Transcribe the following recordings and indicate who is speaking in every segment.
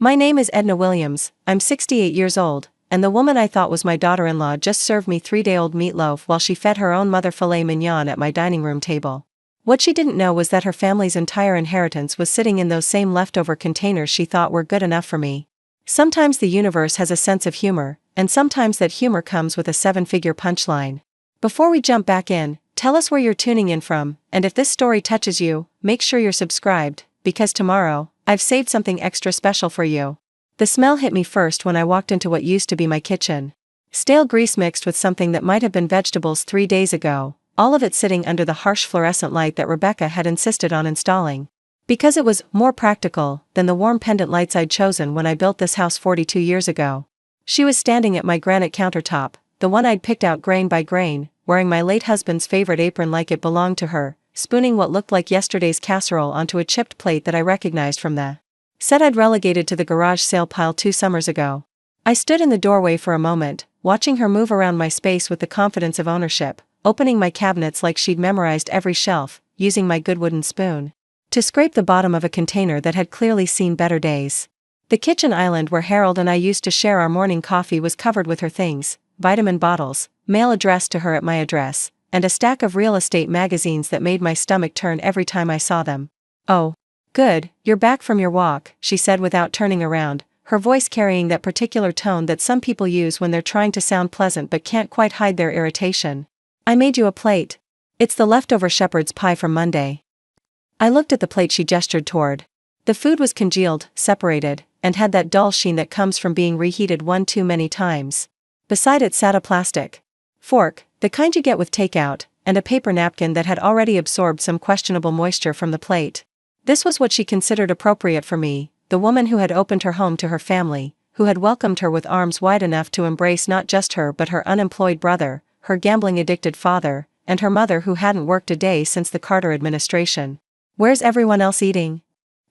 Speaker 1: My name is Edna Williams, I'm 68 years old, and the woman I thought was my daughter-in-law just served me 3-day-old meatloaf while she fed her own mother filet mignon at my dining room table. What she didn't know was that her family's entire inheritance was sitting in those same leftover containers she thought were good enough for me. Sometimes the universe has a sense of humor, and sometimes that humor comes with a 7-figure punchline. Before we jump back in, tell us where you're tuning in from, and if this story touches you, make sure you're subscribed, because tomorrow, I've saved something extra special for you. The smell hit me first when I walked into what used to be my kitchen. Stale grease mixed with something that might have been vegetables 3 days ago, all of it sitting under the harsh fluorescent light that Rebecca had insisted on installing. Because it was more practical than the warm pendant lights I'd chosen when I built this house 42 years ago. She was standing at my granite countertop, the one I'd picked out grain by grain, wearing my late husband's favorite apron like it belonged to her, spooning what looked like yesterday's casserole onto a chipped plate that I recognized from the set I'd relegated to the garage sale pile 2 summers ago. I stood in the doorway for a moment, watching her move around my space with the confidence of ownership, opening my cabinets like she'd memorized every shelf, using my good wooden spoon to scrape the bottom of a container that had clearly seen better days. The kitchen island where Harold and I used to share our morning coffee was covered with her things, vitamin bottles, mail addressed to her at my address, and a stack of real estate magazines that made my stomach turn every time I saw them. "Oh, good, you're back from your walk," she said without turning around, her voice carrying that particular tone that some people use when they're trying to sound pleasant but can't quite hide their irritation. "I made you a plate. It's the leftover shepherd's pie from Monday." I looked at the plate she gestured toward. The food was congealed, separated, and had that dull sheen that comes from being reheated one too many times. Beside it sat a plastic fork, the kind you get with takeout, and a paper napkin that had already absorbed some questionable moisture from the plate. This was what she considered appropriate for me, the woman who had opened her home to her family, who had welcomed her with arms wide enough to embrace not just her but her unemployed brother, her gambling-addicted father, and her mother who hadn't worked a day since the Carter administration. "Where's everyone else eating?"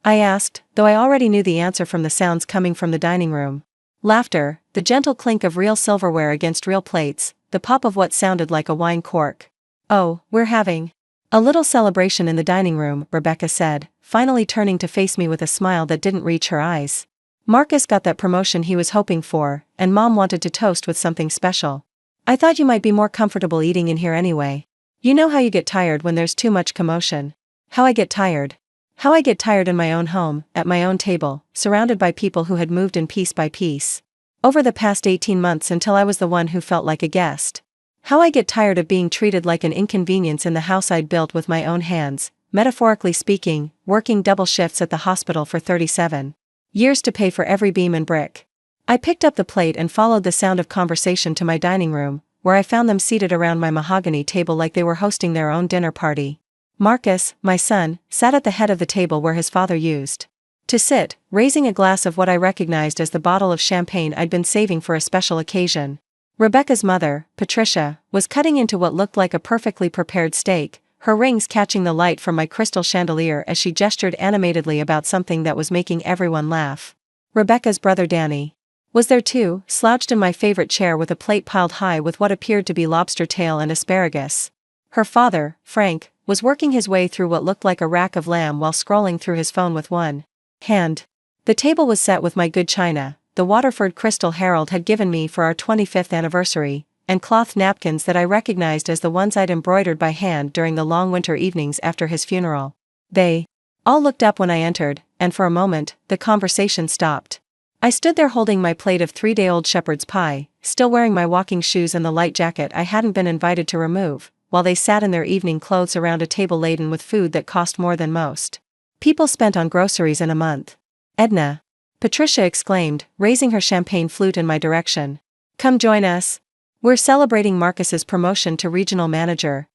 Speaker 1: I asked, though I already knew the answer from the sounds coming from the dining room. Laughter, the gentle clink of real silverware against real plates, the pop of what sounded like a wine cork. "Oh, we're having a little celebration in the dining room," Rebecca said, finally turning to face me with a smile that didn't reach her eyes. "Marcus got that promotion he was hoping for, and Mom wanted to toast with something special. I thought you might be more comfortable eating in here anyway. You know how you get tired when there's too much commotion." How I get tired. How I get tired in my own home, at my own table, surrounded by people who had moved in piece by piece over the past 18 months until I was the one who felt like a guest. How I get tired of being treated like an inconvenience in the house I'd built with my own hands, metaphorically speaking, working double shifts at the hospital for 37 years to pay for every beam and brick. I picked up the plate and followed the sound of conversation to my dining room, where I found them seated around my mahogany table like they were hosting their own dinner party. Marcus, my son, sat at the head of the table where his father used to sit, raising a glass of what I recognized as the bottle of champagne I'd been saving for a special occasion. Rebecca's mother, Patricia, was cutting into what looked like a perfectly prepared steak, her rings catching the light from my crystal chandelier as she gestured animatedly about something that was making everyone laugh. Rebecca's brother Danny was there too, slouched in my favorite chair with a plate piled high with what appeared to be lobster tail and asparagus. Her father, Frank, was working his way through what looked like a rack of lamb while scrolling through his phone with one hand. The table was set with my good china, the Waterford crystal Harold had given me for our 25th anniversary, and cloth napkins that I recognized as the ones I'd embroidered by hand during the long winter evenings after his funeral. They all looked up when I entered, and for a moment, the conversation stopped. I stood there holding my plate of 3-day-old shepherd's pie, still wearing my walking shoes and the light jacket I hadn't been invited to remove, while they sat in their evening clothes around a table laden with food that cost more than most people spent on groceries in a month. "Edna," Patricia exclaimed, raising her champagne flute in my direction. "Come join us. We're celebrating Marcus's promotion to regional manager."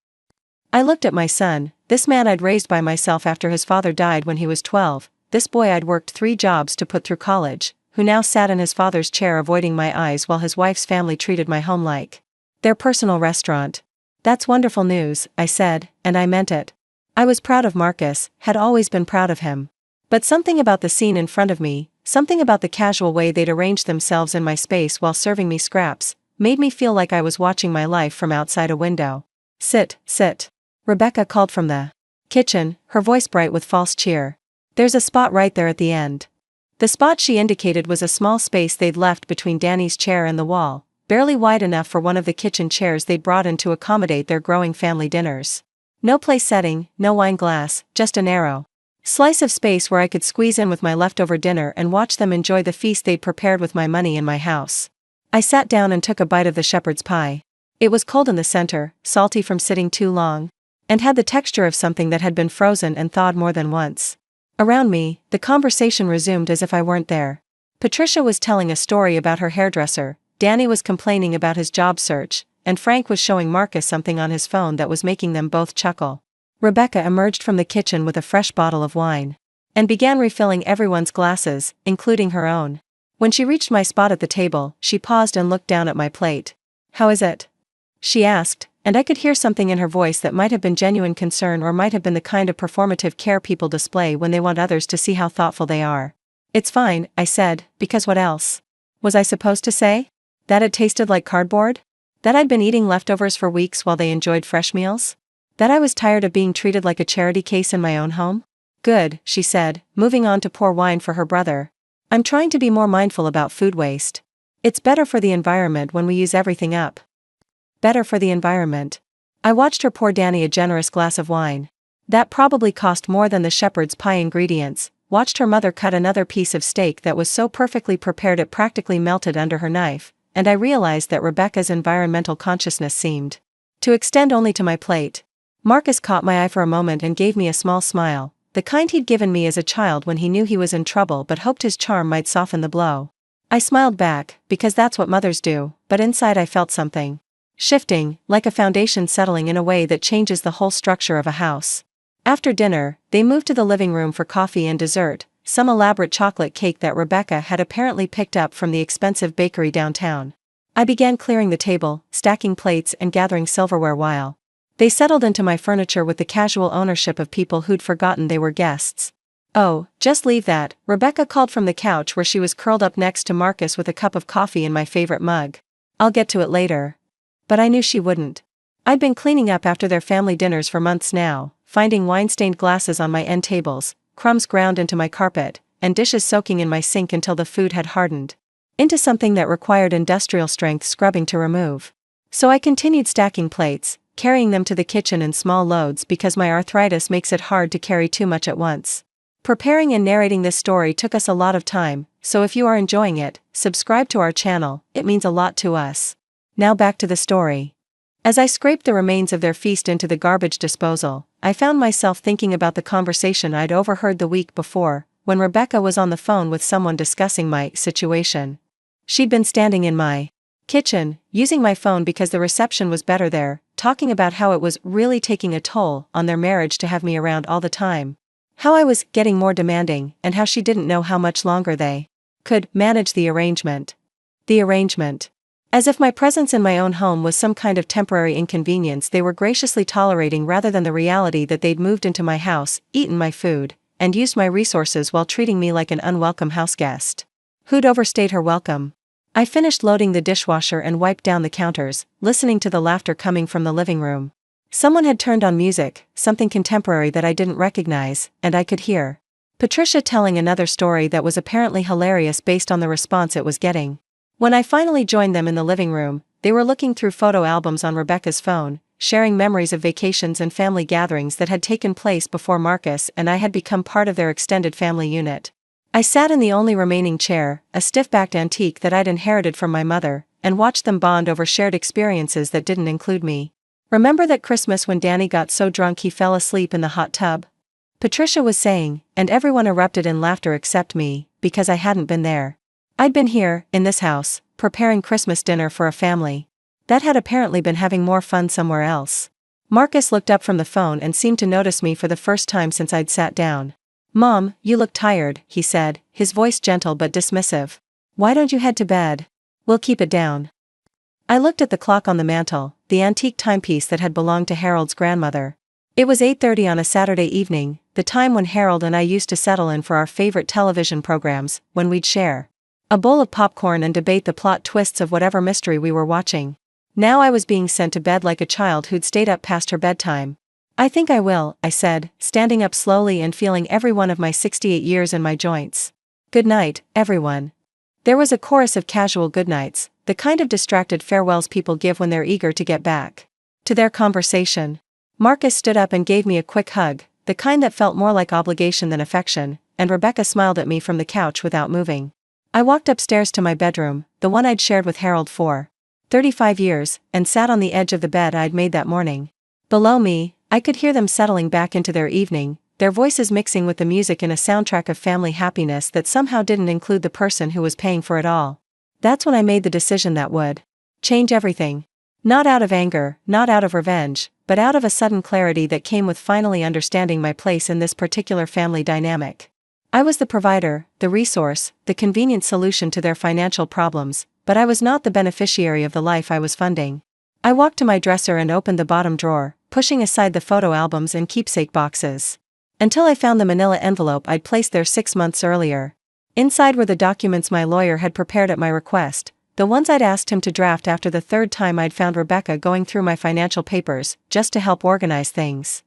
Speaker 1: I looked at my son, this man I'd raised by myself after his father died when he was 12, this boy I'd worked 3 jobs to put through college, who now sat in his father's chair avoiding my eyes while his wife's family treated my home like their personal restaurant. "That's wonderful news," I said, and I meant it. I was proud of Marcus, had always been proud of him. But something about the scene in front of me, something about the casual way they'd arranged themselves in my space while serving me scraps, made me feel like I was watching my life from outside a window. "Sit, sit," Rebecca called from the kitchen, her voice bright with false cheer. "There's a spot right there at the end." The spot she indicated was a small space they'd left between Danny's chair and the wall, barely wide enough for one of the kitchen chairs they'd brought in to accommodate their growing family dinners. No place setting, no wine glass, just a narrow slice of space where I could squeeze in with my leftover dinner and watch them enjoy the feast they'd prepared with my money in my house. I sat down and took a bite of the shepherd's pie. It was cold in the center, salty from sitting too long, and had the texture of something that had been frozen and thawed more than once. Around me, the conversation resumed as if I weren't there. Patricia was telling a story about her hairdresser, Danny was complaining about his job search, and Frank was showing Marcus something on his phone that was making them both chuckle. Rebecca emerged from the kitchen with a fresh bottle of wine and began refilling everyone's glasses, including her own. When she reached my spot at the table, she paused and looked down at my plate. "How is it?" she asked, and I could hear something in her voice that might have been genuine concern or might have been the kind of performative care people display when they want others to see how thoughtful they are. "It's fine," I said, because what else was I supposed to say? That it tasted like cardboard? That I'd been eating leftovers for weeks while they enjoyed fresh meals? That I was tired of being treated like a charity case in my own home? "Good," she said, moving on to pour wine for her brother. "I'm trying to be more mindful about food waste. It's better for the environment when we use everything up." Better for the environment. I watched her pour Danny a generous glass of wine. That probably cost more than the shepherd's pie ingredients. Watched her mother cut another piece of steak that was so perfectly prepared it practically melted under her knife, and I realized that Rebecca's environmental consciousness seemed to extend only to my plate. Marcus caught my eye for a moment and gave me a small smile, the kind he'd given me as a child when he knew he was in trouble but hoped his charm might soften the blow. I smiled back, because that's what mothers do, but inside I felt something shifting, like a foundation settling in a way that changes the whole structure of a house. After dinner, they moved to the living room for coffee and dessert, some elaborate chocolate cake that Rebecca had apparently picked up from the expensive bakery downtown. I began clearing the table, stacking plates and gathering silverware while they settled into my furniture with the casual ownership of people who'd forgotten they were guests. "Oh, just leave that," Rebecca called from the couch where she was curled up next to Marcus with a cup of coffee in my favorite mug. "I'll get to it later." But I knew she wouldn't. I'd been cleaning up after their family dinners for months now, finding wine-stained glasses on my end tables, crumbs ground into my carpet, and dishes soaking in my sink until the food had hardened into something that required industrial-strength scrubbing to remove. So I continued stacking plates, carrying them to the kitchen in small loads because my arthritis makes it hard to carry too much at once. Preparing and narrating this story took us a lot of time, so if you are enjoying it, subscribe to our channel, it means a lot to us. Now back to the story. As I scraped the remains of their feast into the garbage disposal, I found myself thinking about the conversation I'd overheard the week before, when Rebecca was on the phone with someone discussing my situation. She'd been standing in my kitchen, using my phone because the reception was better there, talking about how it was really taking a toll on their marriage to have me around all the time. How I was getting more demanding, and how she didn't know how much longer they could manage the arrangement. The arrangement. As if my presence in my own home was some kind of temporary inconvenience they were graciously tolerating rather than the reality that they'd moved into my house, eaten my food, and used my resources while treating me like an unwelcome houseguest who'd overstayed her welcome. I finished loading the dishwasher and wiped down the counters, listening to the laughter coming from the living room. Someone had turned on music, something contemporary that I didn't recognize, and I could hear Patricia telling another story that was apparently hilarious based on the response it was getting. When I finally joined them in the living room, they were looking through photo albums on Rebecca's phone, sharing memories of vacations and family gatherings that had taken place before Marcus and I had become part of their extended family unit. I sat in the only remaining chair, a stiff-backed antique that I'd inherited from my mother, and watched them bond over shared experiences that didn't include me. "Remember that Christmas when Danny got so drunk he fell asleep in the hot tub?" Patricia was saying, and everyone erupted in laughter except me, because I hadn't been there. I'd been here, in this house, preparing Christmas dinner for a family that had apparently been having more fun somewhere else. Marcus looked up from the phone and seemed to notice me for the first time since I'd sat down. "Mom, you look tired," he said, his voice gentle but dismissive. "Why don't you head to bed? We'll keep it down." I looked at the clock on the mantel, the antique timepiece that had belonged to Harold's grandmother. It was 8:30 on a Saturday evening, the time when Harold and I used to settle in for our favorite television programs, when we'd share a bowl of popcorn and debate the plot twists of whatever mystery we were watching. Now I was being sent to bed like a child who'd stayed up past her bedtime. "I think I will," I said, standing up slowly and feeling every one of my 68 years in my joints. Good night, everyone. There was a chorus of casual goodnights, the kind of distracted farewells people give when they're eager to get back to their conversation. Marcus stood up and gave me a quick hug, the kind that felt more like obligation than affection, and Rebecca smiled at me from the couch without moving. I walked upstairs to my bedroom, the one I'd shared with Harold for 35 years, and sat on the edge of the bed I'd made that morning. Below me, I could hear them settling back into their evening, their voices mixing with the music in a soundtrack of family happiness that somehow didn't include the person who was paying for it all. That's when I made the decision that would change everything. Not out of anger, not out of revenge, but out of a sudden clarity that came with finally understanding my place in this particular family dynamic. I was the provider, the resource, the convenient solution to their financial problems, but I was not the beneficiary of the life I was funding. I walked to my dresser and opened the bottom drawer, pushing aside the photo albums and keepsake boxes. Until I found the manila envelope I'd placed there 6 months earlier. Inside were the documents my lawyer had prepared at my request, the ones I'd asked him to draft after the third time I'd found Rebecca going through my financial papers, just to help organize things.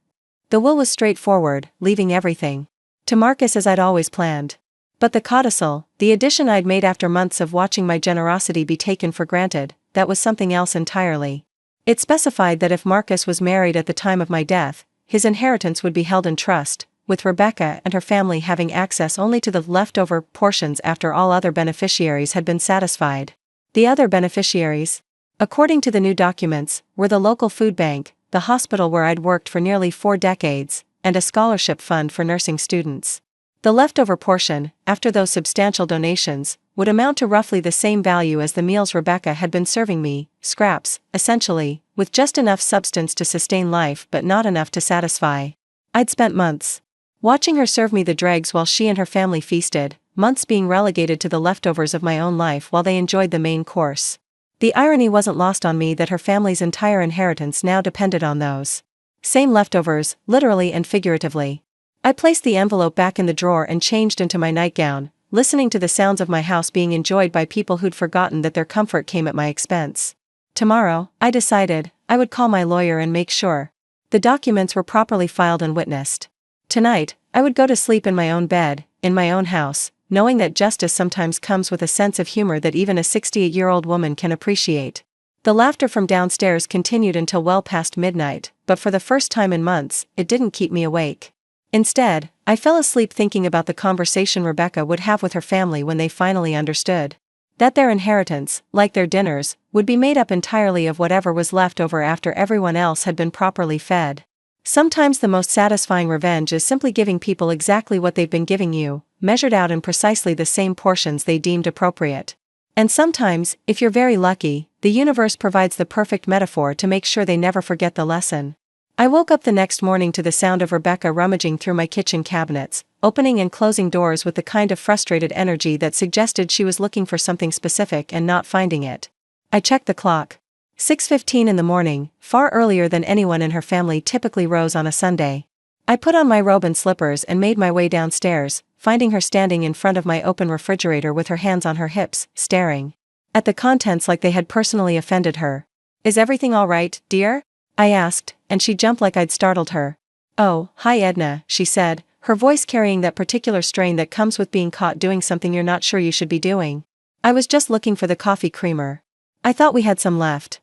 Speaker 1: The will was straightforward, leaving everything to Marcus as I'd always planned. But the codicil, the addition I'd made after months of watching my generosity be taken for granted, that was something else entirely. It specified that if Marcus was married at the time of my death, his inheritance would be held in trust, with Rebecca and her family having access only to the leftover portions after all other beneficiaries had been satisfied. The other beneficiaries, according to the new documents, were the local food bank, the hospital where I'd worked for nearly 4 decades, and a scholarship fund for nursing students. The leftover portion, after those substantial donations, would amount to roughly the same value as the meals Rebecca had been serving me, scraps, essentially, with just enough substance to sustain life but not enough to satisfy. I'd spent months watching her serve me the dregs while she and her family feasted, months being relegated to the leftovers of my own life while they enjoyed the main course. The irony wasn't lost on me that her family's entire inheritance now depended on those same leftovers, literally and figuratively. I placed the envelope back in the drawer and changed into my nightgown, listening to the sounds of my house being enjoyed by people who'd forgotten that their comfort came at my expense. Tomorrow, I decided, I would call my lawyer and make sure the documents were properly filed and witnessed. Tonight, I would go to sleep in my own bed, in my own house, knowing that justice sometimes comes with a sense of humor that even a 68-year-old woman can appreciate. The laughter from downstairs continued until well past midnight, but for the first time in months, it didn't keep me awake. Instead, I fell asleep thinking about the conversation Rebecca would have with her family when they finally understood that their inheritance, like their dinners, would be made up entirely of whatever was left over after everyone else had been properly fed. Sometimes the most satisfying revenge is simply giving people exactly what they've been giving you, measured out in precisely the same portions they deemed appropriate. And sometimes, if you're very lucky, the universe provides the perfect metaphor to make sure they never forget the lesson. I woke up the next morning to the sound of Rebecca rummaging through my kitchen cabinets, opening and closing doors with the kind of frustrated energy that suggested she was looking for something specific and not finding it. I checked the clock. 6:15 in the morning, far earlier than anyone in her family typically rose on a Sunday. I put on my robe and slippers and made my way downstairs, finding her standing in front of my open refrigerator with her hands on her hips, staring at the contents like they had personally offended her. "Is everything all right, dear?" I asked, and she jumped like I'd startled her. "Oh, hi Edna," she said, her voice carrying that particular strain that comes with being caught doing something you're not sure you should be doing. "I was just looking for the coffee creamer. I thought we had some left."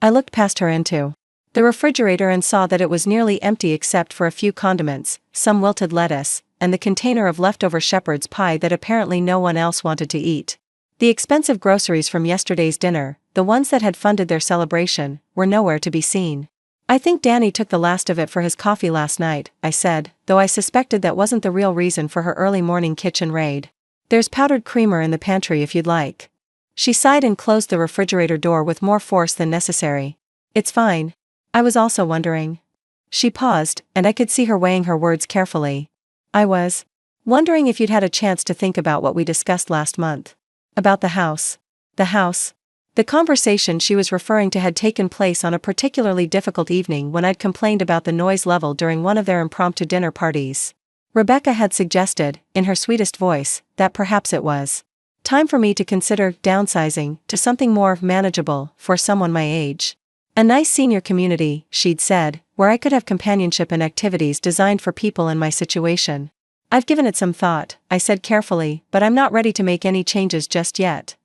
Speaker 1: I looked past her into the refrigerator and saw that it was nearly empty except for a few condiments, some wilted lettuce, and the container of leftover shepherd's pie that apparently no one else wanted to eat. The expensive groceries from yesterday's dinner, the ones that had funded their celebration, were nowhere to be seen. "I think Danny took the last of it for his coffee last night," I said, though I suspected that wasn't the real reason for her early morning kitchen raid. "There's powdered creamer in the pantry if you'd like." She sighed and closed the refrigerator door with more force than necessary. "It's fine. I was also wondering." She paused, and I could see her weighing her words carefully. "I was wondering if you'd had a chance to think about what we discussed last month. About the house." The house? The conversation she was referring to had taken place on a particularly difficult evening when I'd complained about the noise level during one of their impromptu dinner parties. Rebecca had suggested, in her sweetest voice, that perhaps it was time for me to consider downsizing to something more manageable for someone my age. "A nice senior community," she'd said, "where I could have companionship and activities designed for people in my situation." I've given it some thought, I said carefully, but I'm not ready to make any changes just yet.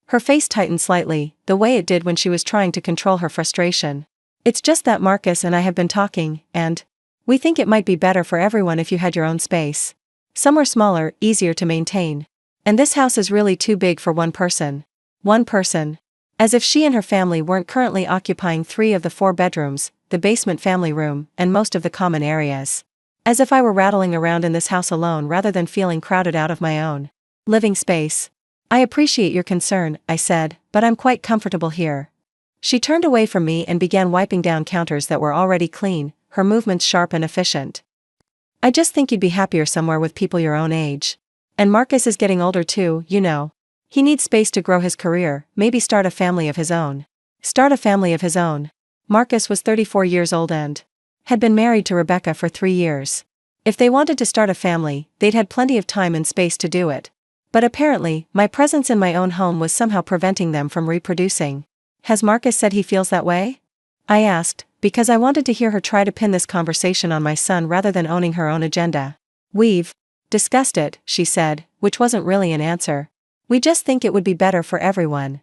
Speaker 1: Her face tightened slightly, the way it did when she was trying to control her frustration. It's just that Marcus and I have been talking, and we think it might be better for everyone if you had your own space. Somewhere smaller, easier to maintain. And this house is really too big for one person. One person. As if she and her family weren't currently occupying 3 of the 4 bedrooms, the basement family room, and most of the common areas. As if I were rattling around in this house alone rather than feeling crowded out of my own living space. I appreciate your concern, I said, but I'm quite comfortable here. She turned away from me and began wiping down counters that were already clean, her movements sharp and efficient. I just think you'd be happier somewhere with people your own age. And Marcus is getting older too, you know. He needs space to grow his career, maybe start a family of his own. Start a family of his own. Marcus was 34 years old and had been married to Rebecca for 3 years. If they wanted to start a family, they'd had plenty of time and space to do it. But apparently, my presence in my own home was somehow preventing them from reproducing. Has Marcus said he feels that way? I asked, because I wanted to hear her try to pin this conversation on my son rather than owning her own agenda. We've discussed it, she said, which wasn't really an answer. We just think it would be better for everyone.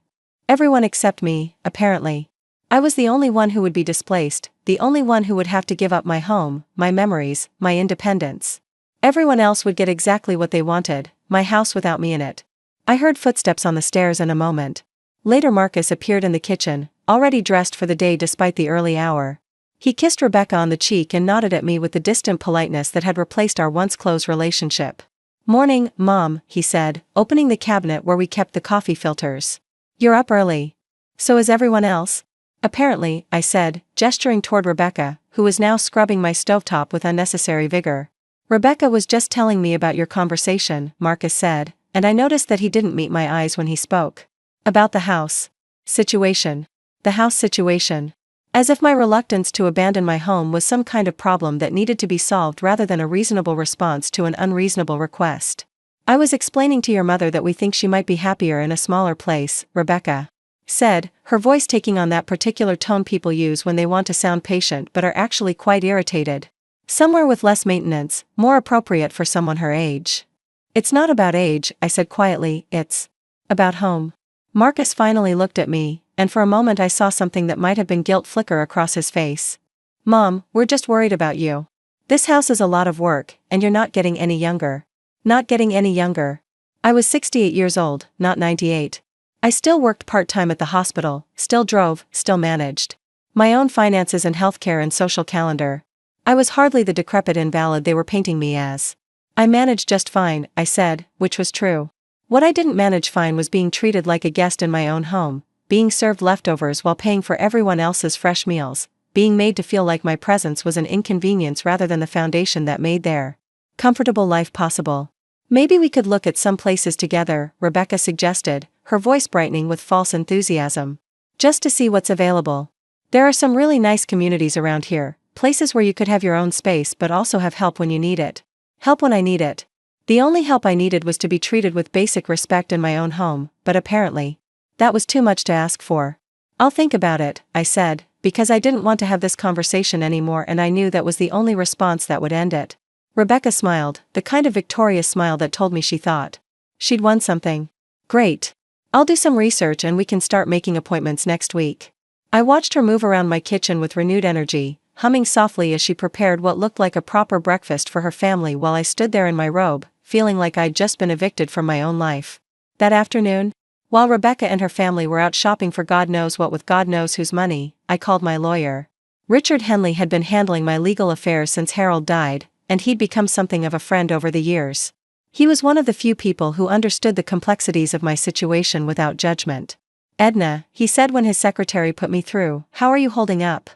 Speaker 1: Everyone except me, apparently. I was the only one who would be displaced, the only one who would have to give up my home, my memories, my independence. Everyone else would get exactly what they wanted, my house without me in it. I heard footsteps on the stairs in a moment. Later Marcus appeared in the kitchen, already dressed for the day despite the early hour. He kissed Rebecca on the cheek and nodded at me with the distant politeness that had replaced our once close relationship. "Morning, Mom," he said, opening the cabinet where we kept the coffee filters. "You're up early. So is everyone else?" "Apparently," I said, gesturing toward Rebecca, who was now scrubbing my stovetop with unnecessary vigor. "Rebecca was just telling me about your conversation," Marcus said, and I noticed that he didn't meet my eyes when he spoke. "About the house situation. The house situation." As if my reluctance to abandon my home was some kind of problem that needed to be solved rather than a reasonable response to an unreasonable request. "I was explaining to your mother that we think she might be happier in a smaller place," Rebecca said, her voice taking on that particular tone people use when they want to sound patient but are actually quite irritated. "Somewhere with less maintenance, more appropriate for someone her age." "It's not about age," I said quietly, "it's about home." Marcus finally looked at me, and for a moment I saw something that might have been guilt flicker across his face. "Mom, we're just worried about you. This house is a lot of work, and you're not getting any younger." Not getting any younger. I was 68 years old, not 98. I still worked part-time at the hospital, still drove, still managed my own finances and healthcare and social calendar. I was hardly the decrepit invalid they were painting me as. I managed just fine, I said, which was true. What I didn't manage fine was being treated like a guest in my own home, being served leftovers while paying for everyone else's fresh meals, being made to feel like my presence was an inconvenience rather than the foundation that made their comfortable life possible. "Maybe we could look at some places together," Rebecca suggested, her voice brightening with false enthusiasm. "Just to see what's available. There are some really nice communities around here, places where you could have your own space but also have help when you need it." Help when I need it. The only help I needed was to be treated with basic respect in my own home, but apparently that was too much to ask for. "I'll think about it," I said, because I didn't want to have this conversation anymore and I knew that was the only response that would end it. Rebecca smiled, the kind of victorious smile that told me she thought she'd won something. "Great. I'll do some research and we can start making appointments next week." I watched her move around my kitchen with renewed energy, humming softly as she prepared what looked like a proper breakfast for her family while I stood there in my robe, feeling like I'd just been evicted from my own life. That afternoon, while Rebecca and her family were out shopping for God knows what with God knows whose money, I called my lawyer. Richard Henley had been handling my legal affairs since Harold died, and he'd become something of a friend over the years. He was one of the few people who understood the complexities of my situation without judgment. "Edna," he said when his secretary put me through, "how are you holding up?"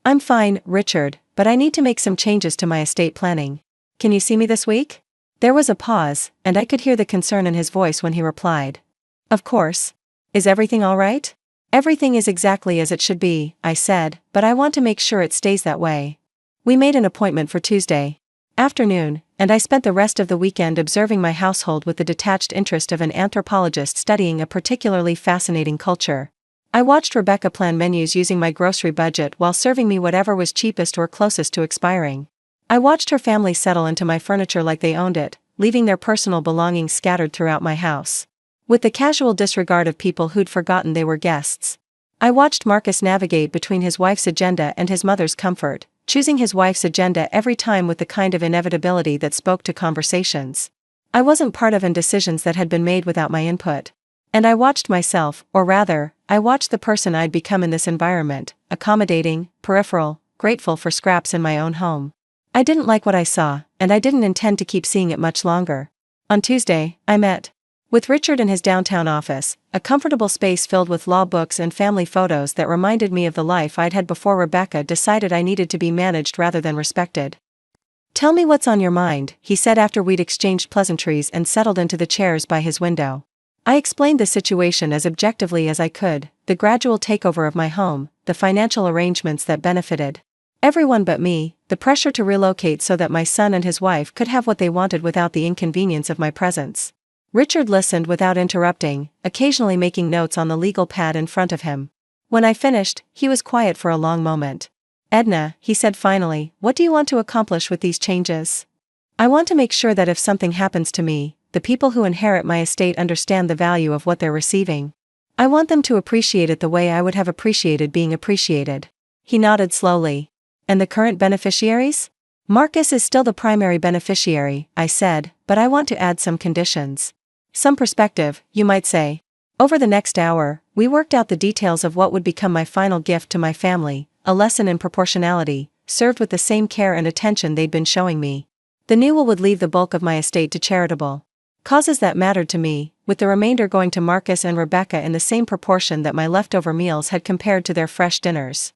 Speaker 1: "I'm fine, Richard, but I need to make some changes to my estate planning. Can you see me this week?" There was a pause, and I could hear the concern in his voice when he replied. "Of course. Is everything all right?" "Everything is exactly as it should be," I said, "but I want to make sure it stays that way." We made an appointment for Tuesday afternoon, and I spent the rest of the weekend observing my household with the detached interest of an anthropologist studying a particularly fascinating culture. I watched Rebecca plan menus using my grocery budget while serving me whatever was cheapest or closest to expiring. I watched her family settle into my furniture like they owned it, leaving their personal belongings scattered throughout my house. With the casual disregard of people who'd forgotten they were guests. I watched Marcus navigate between his wife's agenda and his mother's comfort, choosing his wife's agenda every time with the kind of inevitability that spoke to conversations I wasn't part of and decisions that had been made without my input. And I watched myself, or rather, I watched the person I'd become in this environment, accommodating, peripheral, grateful for scraps in my own home. I didn't like what I saw, and I didn't intend to keep seeing it much longer. On Tuesday, I met with Richard in his downtown office, a comfortable space filled with law books and family photos that reminded me of the life I'd had before Rebecca decided I needed to be managed rather than respected. "Tell me what's on your mind," he said after we'd exchanged pleasantries and settled into the chairs by his window. I explained the situation as objectively as I could, the gradual takeover of my home, the financial arrangements that benefited everyone but me, the pressure to relocate so that my son and his wife could have what they wanted without the inconvenience of my presence. Richard listened without interrupting, occasionally making notes on the legal pad in front of him. When I finished, he was quiet for a long moment. "Edna," he said finally, "what do you want to accomplish with these changes?" "I want to make sure that if something happens to me, the people who inherit my estate understand the value of what they're receiving. I want them to appreciate it the way I would have appreciated being appreciated." He nodded slowly. "And the current beneficiaries?" "Marcus is still the primary beneficiary," I said, "but I want to add some conditions. Some perspective, you might say." Over the next hour, we worked out the details of what would become my final gift to my family, a lesson in proportionality, served with the same care and attention they'd been showing me. The new will would leave the bulk of my estate to charitable causes that mattered to me, with the remainder going to Marcus and Rebecca in the same proportion that my leftover meals had compared to their fresh dinners.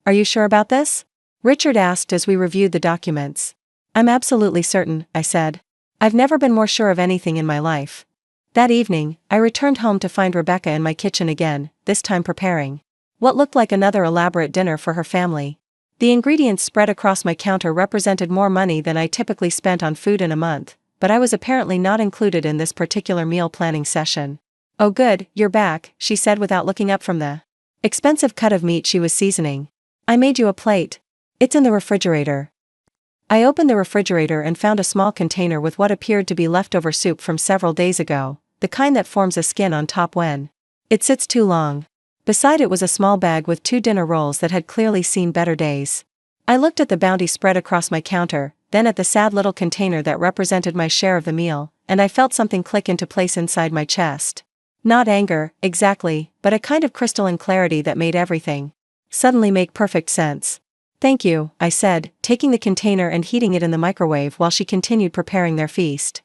Speaker 1: "Are you sure about this?" Richard asked as we reviewed the documents. "I'm absolutely certain," I said. "I've never been more sure of anything in my life." That evening, I returned home to find Rebecca in my kitchen again, this time preparing what looked like another elaborate dinner for her family. The ingredients spread across my counter represented more money than I typically spent on food in a month, but I was apparently not included in this particular meal planning session. "Oh good, you're back," she said without looking up from the expensive cut of meat she was seasoning. "I made you a plate. It's in the refrigerator." I opened the refrigerator and found a small container with what appeared to be leftover soup from several days ago, the kind that forms a skin on top when it sits too long. Beside it was a small bag with 2 dinner rolls that had clearly seen better days. I looked at the bounty spread across my counter, then at the sad little container that represented my share of the meal, and I felt something click into place inside my chest. Not anger, exactly, but a kind of crystalline clarity that made everything suddenly make perfect sense. "Thank you," I said, taking the container and heating it in the microwave while she continued preparing their feast.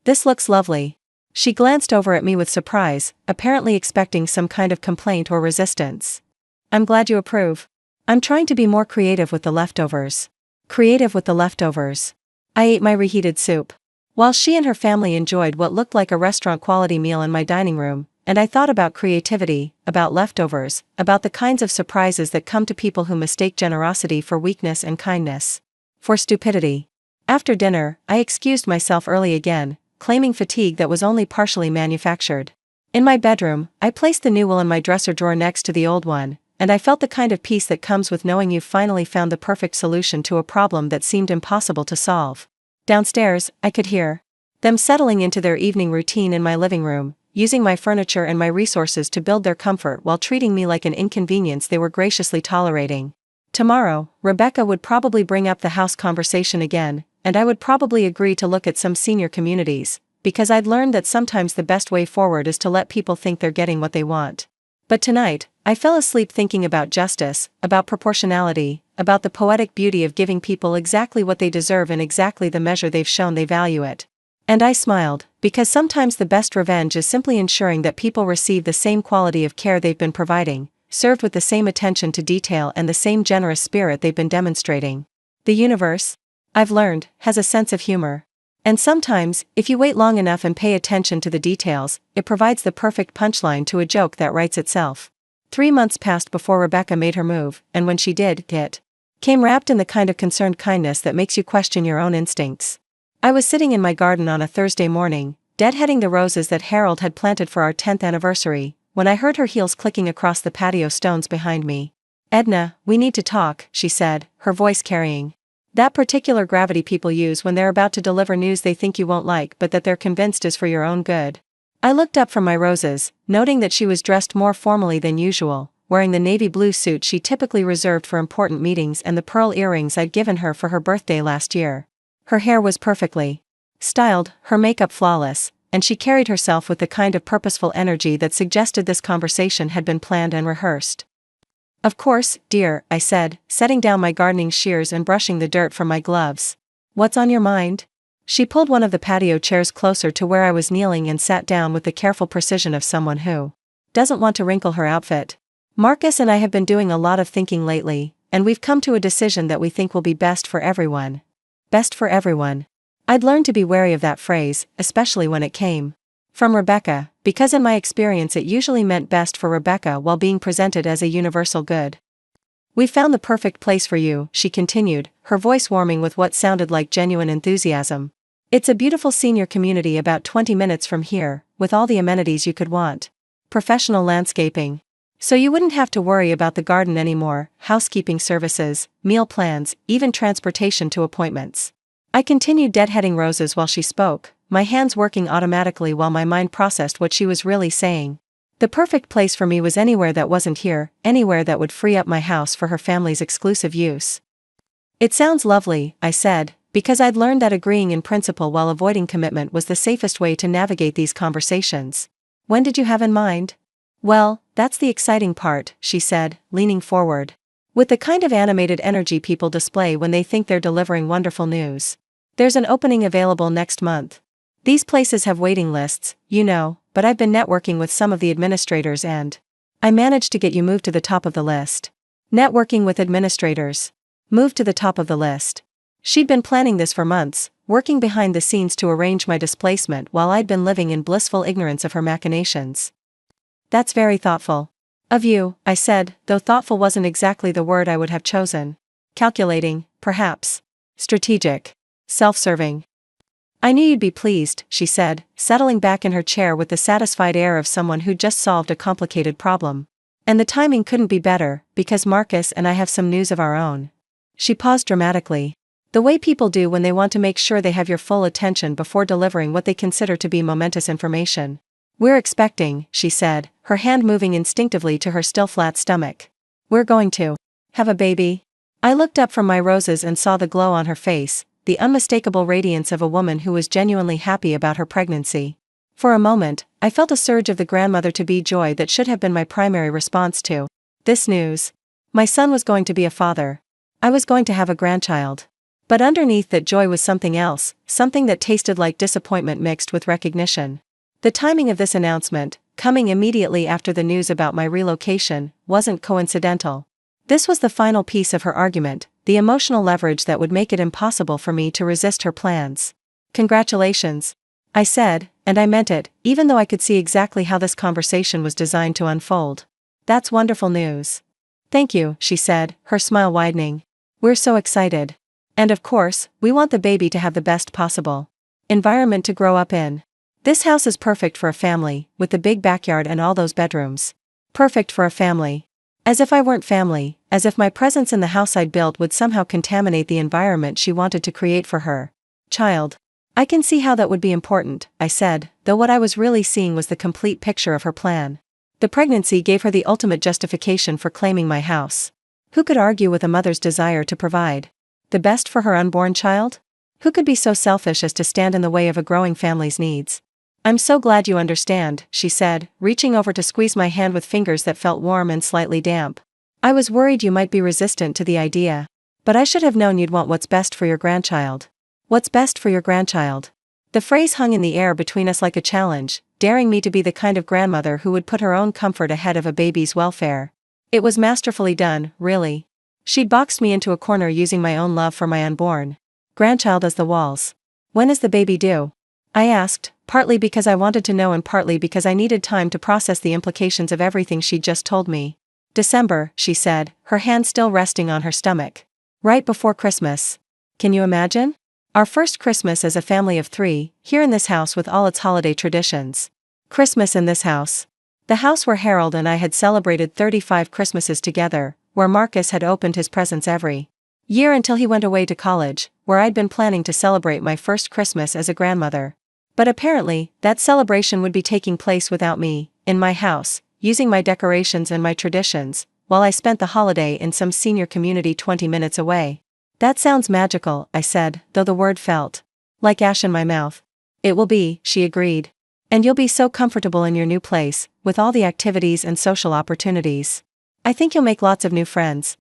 Speaker 1: "This looks lovely." She glanced over at me with surprise, apparently expecting some kind of complaint or resistance. "I'm glad you approve. I'm trying to be more creative with the leftovers." Creative with the leftovers. I ate my reheated soup, while she and her family enjoyed what looked like a restaurant-quality meal in my dining room, and I thought about creativity, about leftovers, about the kinds of surprises that come to people who mistake generosity for weakness and kindness for stupidity. After dinner, I excused myself early again, claiming fatigue that was only partially manufactured. In my bedroom, I placed the new will in my dresser drawer next to the old one, and I felt the kind of peace that comes with knowing you've finally found the perfect solution to a problem that seemed impossible to solve. Downstairs, I could hear them settling into their evening routine in my living room, using my furniture and my resources to build their comfort while treating me like an inconvenience they were graciously tolerating. Tomorrow, Rebecca would probably bring up the house conversation again, and I would probably agree to look at some senior communities, because I'd learned that sometimes the best way forward is to let people think they're getting what they want. But tonight, I fell asleep thinking about justice, about proportionality, about the poetic beauty of giving people exactly what they deserve in exactly the measure they've shown they value it. And I smiled, because sometimes the best revenge is simply ensuring that people receive the same quality of care they've been providing, served with the same attention to detail and the same generous spirit they've been demonstrating. The universe, I've learned, has a sense of humor. And sometimes, if you wait long enough and pay attention to the details, it provides the perfect punchline to a joke that writes itself. 3 months passed before Rebecca made her move, and when she did, it came wrapped in the kind of concerned kindness that makes you question your own instincts. I was sitting in my garden on a Thursday morning, deadheading the roses that Harold had planted for our 10th anniversary, when I heard her heels clicking across the patio stones behind me. "Edna, we need to talk," she said, her voice carrying That particular gravity people use when they're about to deliver news they think you won't like but that they're convinced is for your own good. I looked up from my roses, noting that she was dressed more formally than usual, wearing the navy blue suit she typically reserved for important meetings and the pearl earrings I'd given her for her birthday last year. Her hair was perfectly styled, her makeup flawless, and she carried herself with the kind of purposeful energy that suggested this conversation had been planned and rehearsed. "Of course, dear," I said, setting down my gardening shears and brushing the dirt from my gloves. "What's on your mind?" She pulled one of the patio chairs closer to where I was kneeling and sat down with the careful precision of someone who doesn't want to wrinkle her outfit. "Marcus and I have been doing a lot of thinking lately, and we've come to a decision that we think will be best for everyone." Best for everyone. I'd learned to be wary of that phrase, especially when it came from Rebecca, because in my experience it usually meant best for Rebecca while being presented as a universal good. "We found the perfect place for you," she continued, her voice warming with what sounded like genuine enthusiasm. "It's a beautiful senior community about 20 minutes from here, with all the amenities you could want. Professional landscaping. So you wouldn't have to worry about the garden anymore, housekeeping services, meal plans, even transportation to appointments." I continued deadheading roses while she spoke, my hands working automatically while my mind processed what she was really saying. The perfect place for me was anywhere that wasn't here, anywhere that would free up my house for her family's exclusive use. "It sounds lovely," I said, because I'd learned that agreeing in principle while avoiding commitment was the safest way to navigate these conversations. "When did you have in mind?" "Well, that's the exciting part," she said, leaning forward, with the kind of animated energy people display when they think they're delivering wonderful news. "There's an opening available next month. These places have waiting lists, you know, but I've been networking with some of the administrators and I managed to get you moved to the top of the list." Networking with administrators. Moved to the top of the list. She'd been planning this for months, working behind the scenes to arrange my displacement while I'd been living in blissful ignorance of her machinations. "That's very thoughtful of you," I said, though thoughtful wasn't exactly the word I would have chosen. "Calculating, perhaps. Strategic. Self-serving." "I knew you'd be pleased," she said, settling back in her chair with the satisfied air of someone who'd just solved a complicated problem. "And the timing couldn't be better, because Marcus and I have some news of our own." She paused dramatically. The way people do when they want to make sure they have your full attention before delivering what they consider to be momentous information. "We're expecting," she said, her hand moving instinctively to her still flat stomach. "We're going to have a baby." I looked up from my roses and saw the glow on her face, the unmistakable radiance of a woman who was genuinely happy about her pregnancy. For a moment, I felt a surge of the grandmother-to-be joy that should have been my primary response to this news. My son was going to be a father. I was going to have a grandchild. But underneath that joy was something else, something that tasted like disappointment mixed with recognition. The timing of this announcement, coming immediately after the news about my relocation, wasn't coincidental. This was the final piece of her argument, the emotional leverage that would make it impossible for me to resist her plans. "Congratulations," I said, and I meant it, even though I could see exactly how this conversation was designed to unfold. "That's wonderful news." "Thank you," she said, her smile widening. "We're so excited. And of course, we want the baby to have the best possible environment to grow up in. This house is perfect for a family, with the big backyard and all those bedrooms. Perfect for a family. As if I weren't family, as if my presence in the house I'd built would somehow contaminate the environment she wanted to create for her child. "I can see how that would be important," I said, though what I was really seeing was the complete picture of her plan. The pregnancy gave her the ultimate justification for claiming my house. Who could argue with a mother's desire to provide the best for her unborn child? Who could be so selfish as to stand in the way of a growing family's needs? "I'm so glad you understand," she said, reaching over to squeeze my hand with fingers that felt warm and slightly damp. "I was worried you might be resistant to the idea. But I should have known you'd want what's best for your grandchild." "What's best for your grandchild?" The phrase hung in the air between us like a challenge, daring me to be the kind of grandmother who would put her own comfort ahead of a baby's welfare. It was masterfully done, really. She'd boxed me into a corner using my own love for my unborn grandchild as the walls. "When is the baby due?" I asked, partly because I wanted to know and partly because I needed time to process the implications of everything she'd just told me. "December," she said, her hand still resting on her stomach. "Right before Christmas. Can you imagine? Our first Christmas as a family of 3, here in this house with all its holiday traditions. Christmas in this house. The house where Harold and I had celebrated 35 Christmases together, where Marcus had opened his presents every year until he went away to college, where I'd been planning to celebrate my first Christmas as a grandmother. But apparently, that celebration would be taking place without me, in my house, using my decorations and my traditions, while I spent the holiday in some senior community 20 minutes away. That sounds magical, I said, though the word felt like ash in my mouth. It will be, she agreed. And you'll be so comfortable in your new place, with all the activities and social opportunities. I think you'll make lots of new friends.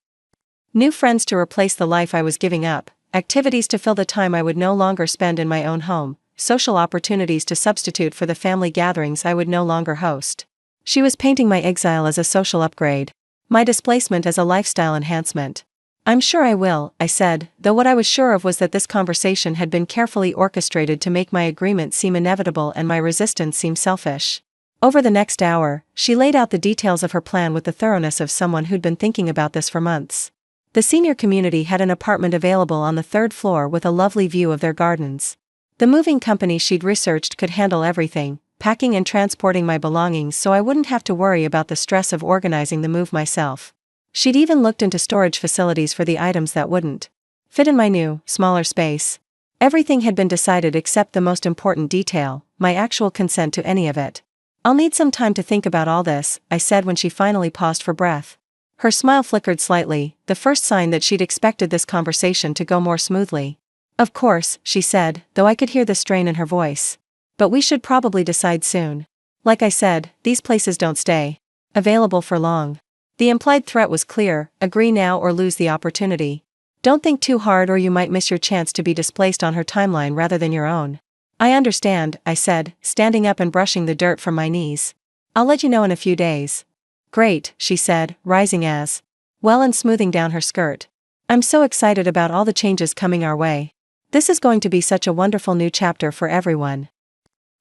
Speaker 1: New friends to replace the life I was giving up, activities to fill the time I would no longer spend in my own home, social opportunities to substitute for the family gatherings I would no longer host. She was painting my exile as a social upgrade, my displacement as a lifestyle enhancement. I'm sure I will, I said, though what I was sure of was that this conversation had been carefully orchestrated to make my agreement seem inevitable and my resistance seem selfish. Over the next hour, she laid out the details of her plan with the thoroughness of someone who'd been thinking about this for months. The senior community had an apartment available on the 3rd floor with a lovely view of their gardens. The moving company she'd researched could handle everything, packing and transporting my belongings so I wouldn't have to worry about the stress of organizing the move myself. She'd even looked into storage facilities for the items that wouldn't fit in my new, smaller space. Everything had been decided except the most important detail, my actual consent to any of it. I'll need some time to think about all this, I said when she finally paused for breath. Her smile flickered slightly, the first sign that she'd expected this conversation to go more smoothly. Of course, she said, though I could hear the strain in her voice. But we should probably decide soon. Like I said, these places don't stay available for long. The implied threat was clear: agree now or lose the opportunity. Don't think too hard or you might miss your chance to be displaced on her timeline rather than your own. I understand, I said, standing up and brushing the dirt from my knees. I'll let you know in a few days. Great, she said, rising as well and smoothing down her skirt. I'm so excited about all the changes coming our way. This is going to be such a wonderful new chapter for everyone.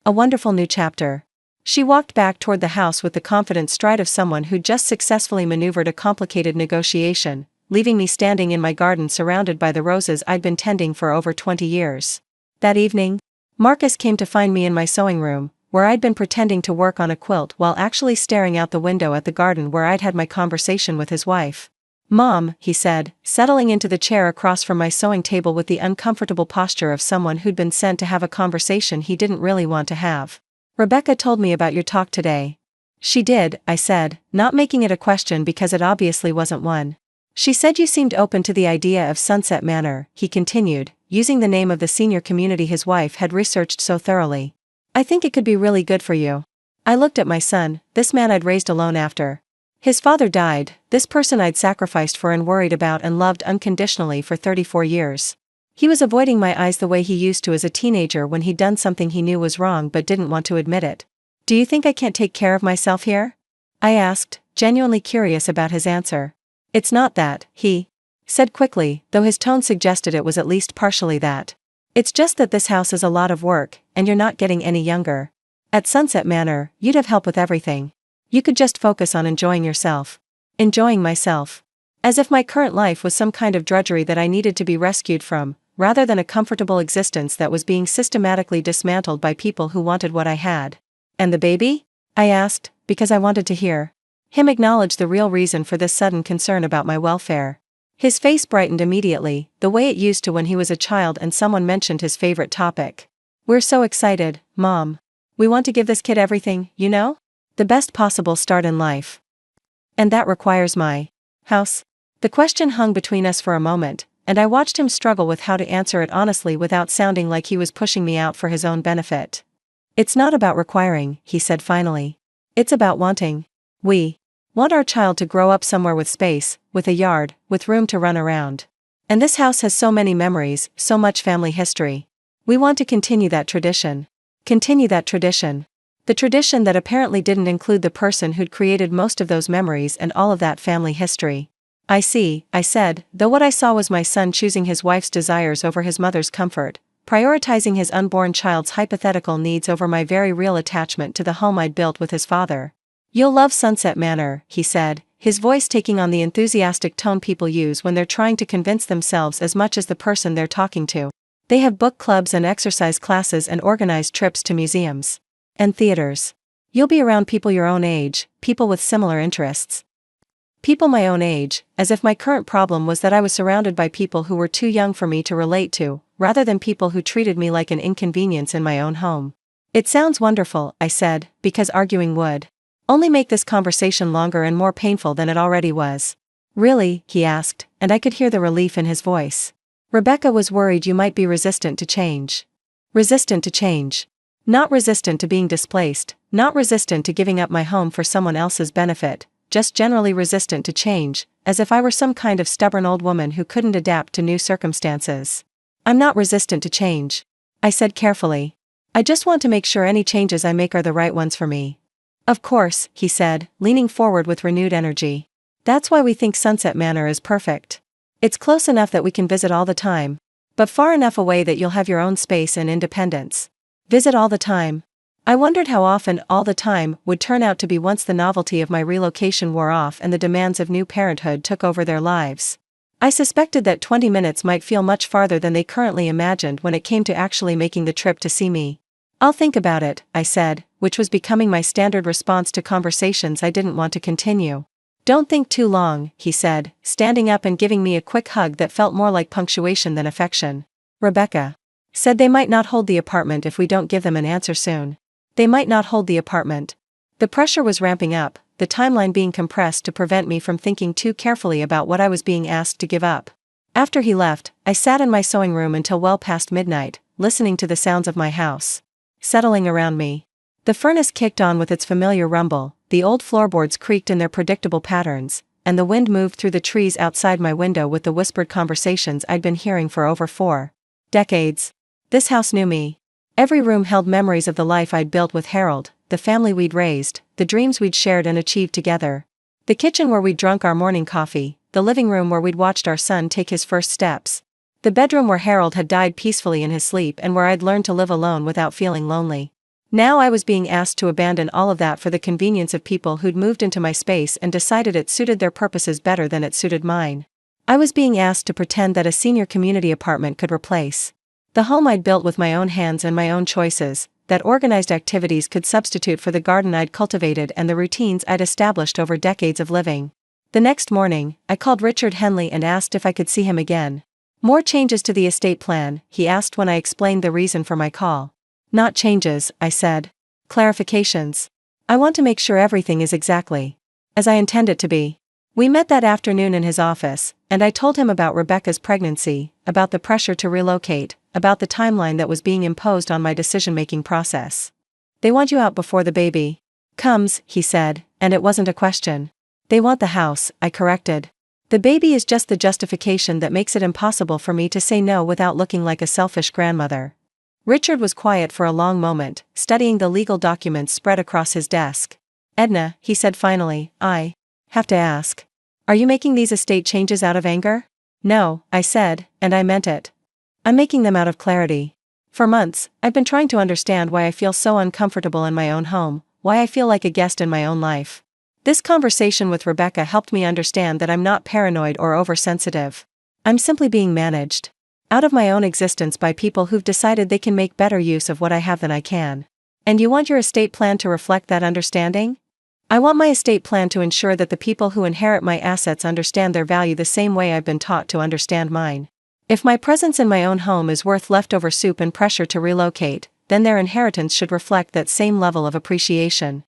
Speaker 1: A wonderful new chapter. She walked back toward the house with the confident stride of someone who'd just successfully maneuvered a complicated negotiation, leaving me standing in my garden surrounded by the roses I'd been tending for over 20 years. That evening, Marcus came to find me in my sewing room, where I'd been pretending to work on a quilt while actually staring out the window at the garden where I'd had my conversation with his wife. Mom, he said, settling into the chair across from my sewing table with the uncomfortable posture of someone who'd been sent to have a conversation he didn't really want to have. Rebecca told me about your talk today. She did, I said, not making it a question because it obviously wasn't one. She said you seemed open to the idea of Sunset Manor, he continued, using the name of the senior community his wife had researched so thoroughly. I think it could be really good for you. I looked at my son, this man I'd raised alone after his father died, this person I'd sacrificed for and worried about and loved unconditionally for 34 years. He was avoiding my eyes the way he used to as a teenager when he'd done something he knew was wrong but didn't want to admit it. Do you think I can't take care of myself here? I asked, genuinely curious about his answer. It's not that, he said quickly, though his tone suggested it was at least partially that. It's just that this house is a lot of work, and you're not getting any younger. At Sunset Manor, you'd have help with everything. You could just focus on enjoying yourself. Enjoying myself. As if my current life was some kind of drudgery that I needed to be rescued from, rather than a comfortable existence that was being systematically dismantled by people who wanted what I had. And the baby? I asked, because I wanted to hear him acknowledge the real reason for this sudden concern about my welfare. His face brightened immediately, the way it used to when he was a child and someone mentioned his favorite topic. We're so excited, Mom. We want to give this kid everything, you know? The best possible start in life. And that requires my house. The question hung between us for a moment, and I watched him struggle with how to answer it honestly without sounding like he was pushing me out for his own benefit. It's not about requiring, he said finally. It's about wanting. We want our child to grow up somewhere with space, with a yard, with room to run around. And this house has so many memories, so much family history. We want to continue that tradition. Continue that tradition. The tradition that apparently didn't include the person who'd created most of those memories and all of that family history. I see, I said, though what I saw was my son choosing his wife's desires over his mother's comfort, prioritizing his unborn child's hypothetical needs over my very real attachment to the home I'd built with his father. You'll love Sunset Manor, he said, his voice taking on the enthusiastic tone people use when they're trying to convince themselves as much as the person they're talking to. They have book clubs and exercise classes and organized trips to museums and theaters. You'll be around people your own age, people with similar interests. People my own age, as if my current problem was that I was surrounded by people who were too young for me to relate to, rather than people who treated me like an inconvenience in my own home. It sounds wonderful, I said, because arguing would only make this conversation longer and more painful than it already was. Really? He asked, and I could hear the relief in his voice. Rebecca was worried you might be resistant to change. Resistant to change. Not resistant to being displaced, not resistant to giving up my home for someone else's benefit, just generally resistant to change, as if I were some kind of stubborn old woman who couldn't adapt to new circumstances. I'm not resistant to change, I said carefully. I just want to make sure any changes I make are the right ones for me. Of course, he said, leaning forward with renewed energy. That's why we think Sunset Manor is perfect. It's close enough that we can visit all the time, but far enough away that you'll have your own space and independence. Visit all the time. I wondered how often all the time would turn out to be once the novelty of my relocation wore off and the demands of new parenthood took over their lives. I suspected that 20 minutes might feel much farther than they currently imagined when it came to actually making the trip to see me. I'll think about it, I said, which was becoming my standard response to conversations I didn't want to continue. Don't think too long, he said, standing up and giving me a quick hug that felt more like punctuation than affection. Rebecca said they might not hold the apartment if we don't give them an answer soon. They might not hold the apartment. The pressure was ramping up, the timeline being compressed to prevent me from thinking too carefully about what I was being asked to give up. After he left, I sat in my sewing room until well past midnight, listening to the sounds of my house settling around me. The furnace kicked on with its familiar rumble, the old floorboards creaked in their predictable patterns, and the wind moved through the trees outside my window with the whispered conversations I'd been hearing for over 4 decades. This house knew me. Every room held memories of the life I'd built with Harold, the family we'd raised, the dreams we'd shared and achieved together. The kitchen where we'd drunk our morning coffee, the living room where we'd watched our son take his first steps. The bedroom where Harold had died peacefully in his sleep and where I'd learned to live alone without feeling lonely. Now I was being asked to abandon all of that for the convenience of people who'd moved into my space and decided it suited their purposes better than it suited mine. I was being asked to pretend that a senior community apartment could replace the home I'd built with my own hands and my own choices, that organized activities could substitute for the garden I'd cultivated and the routines I'd established over decades of living. The next morning, I called Richard Henley and asked if I could see him again. More changes to the estate plan, he asked when I explained the reason for my call. Not changes, I said. Clarifications. I want to make sure everything is exactly as I intend it to be. We met that afternoon in his office, and I told him about Rebecca's pregnancy, about the pressure to relocate, about the timeline that was being imposed on my decision-making process. They want you out before the baby comes, he said, and it wasn't a question. They want the house, I corrected. The baby is just the justification that makes it impossible for me to say no without looking like a selfish grandmother. Richard was quiet for a long moment, studying the legal documents spread across his desk. Edna, he said finally, I have to ask. Are you making these estate changes out of anger? No, I said, and I meant it. I'm making them out of clarity. For months, I've been trying to understand why I feel so uncomfortable in my own home, why I feel like a guest in my own life. This conversation with Rebecca helped me understand that I'm not paranoid or oversensitive. I'm simply being managed out of my own existence by people who've decided they can make better use of what I have than I can. And you want your estate plan to reflect that understanding? I want my estate plan to ensure that the people who inherit my assets understand their value the same way I've been taught to understand mine. If my presence in my own home is worth leftover soup and pressure to relocate, then their inheritance should reflect that same level of appreciation.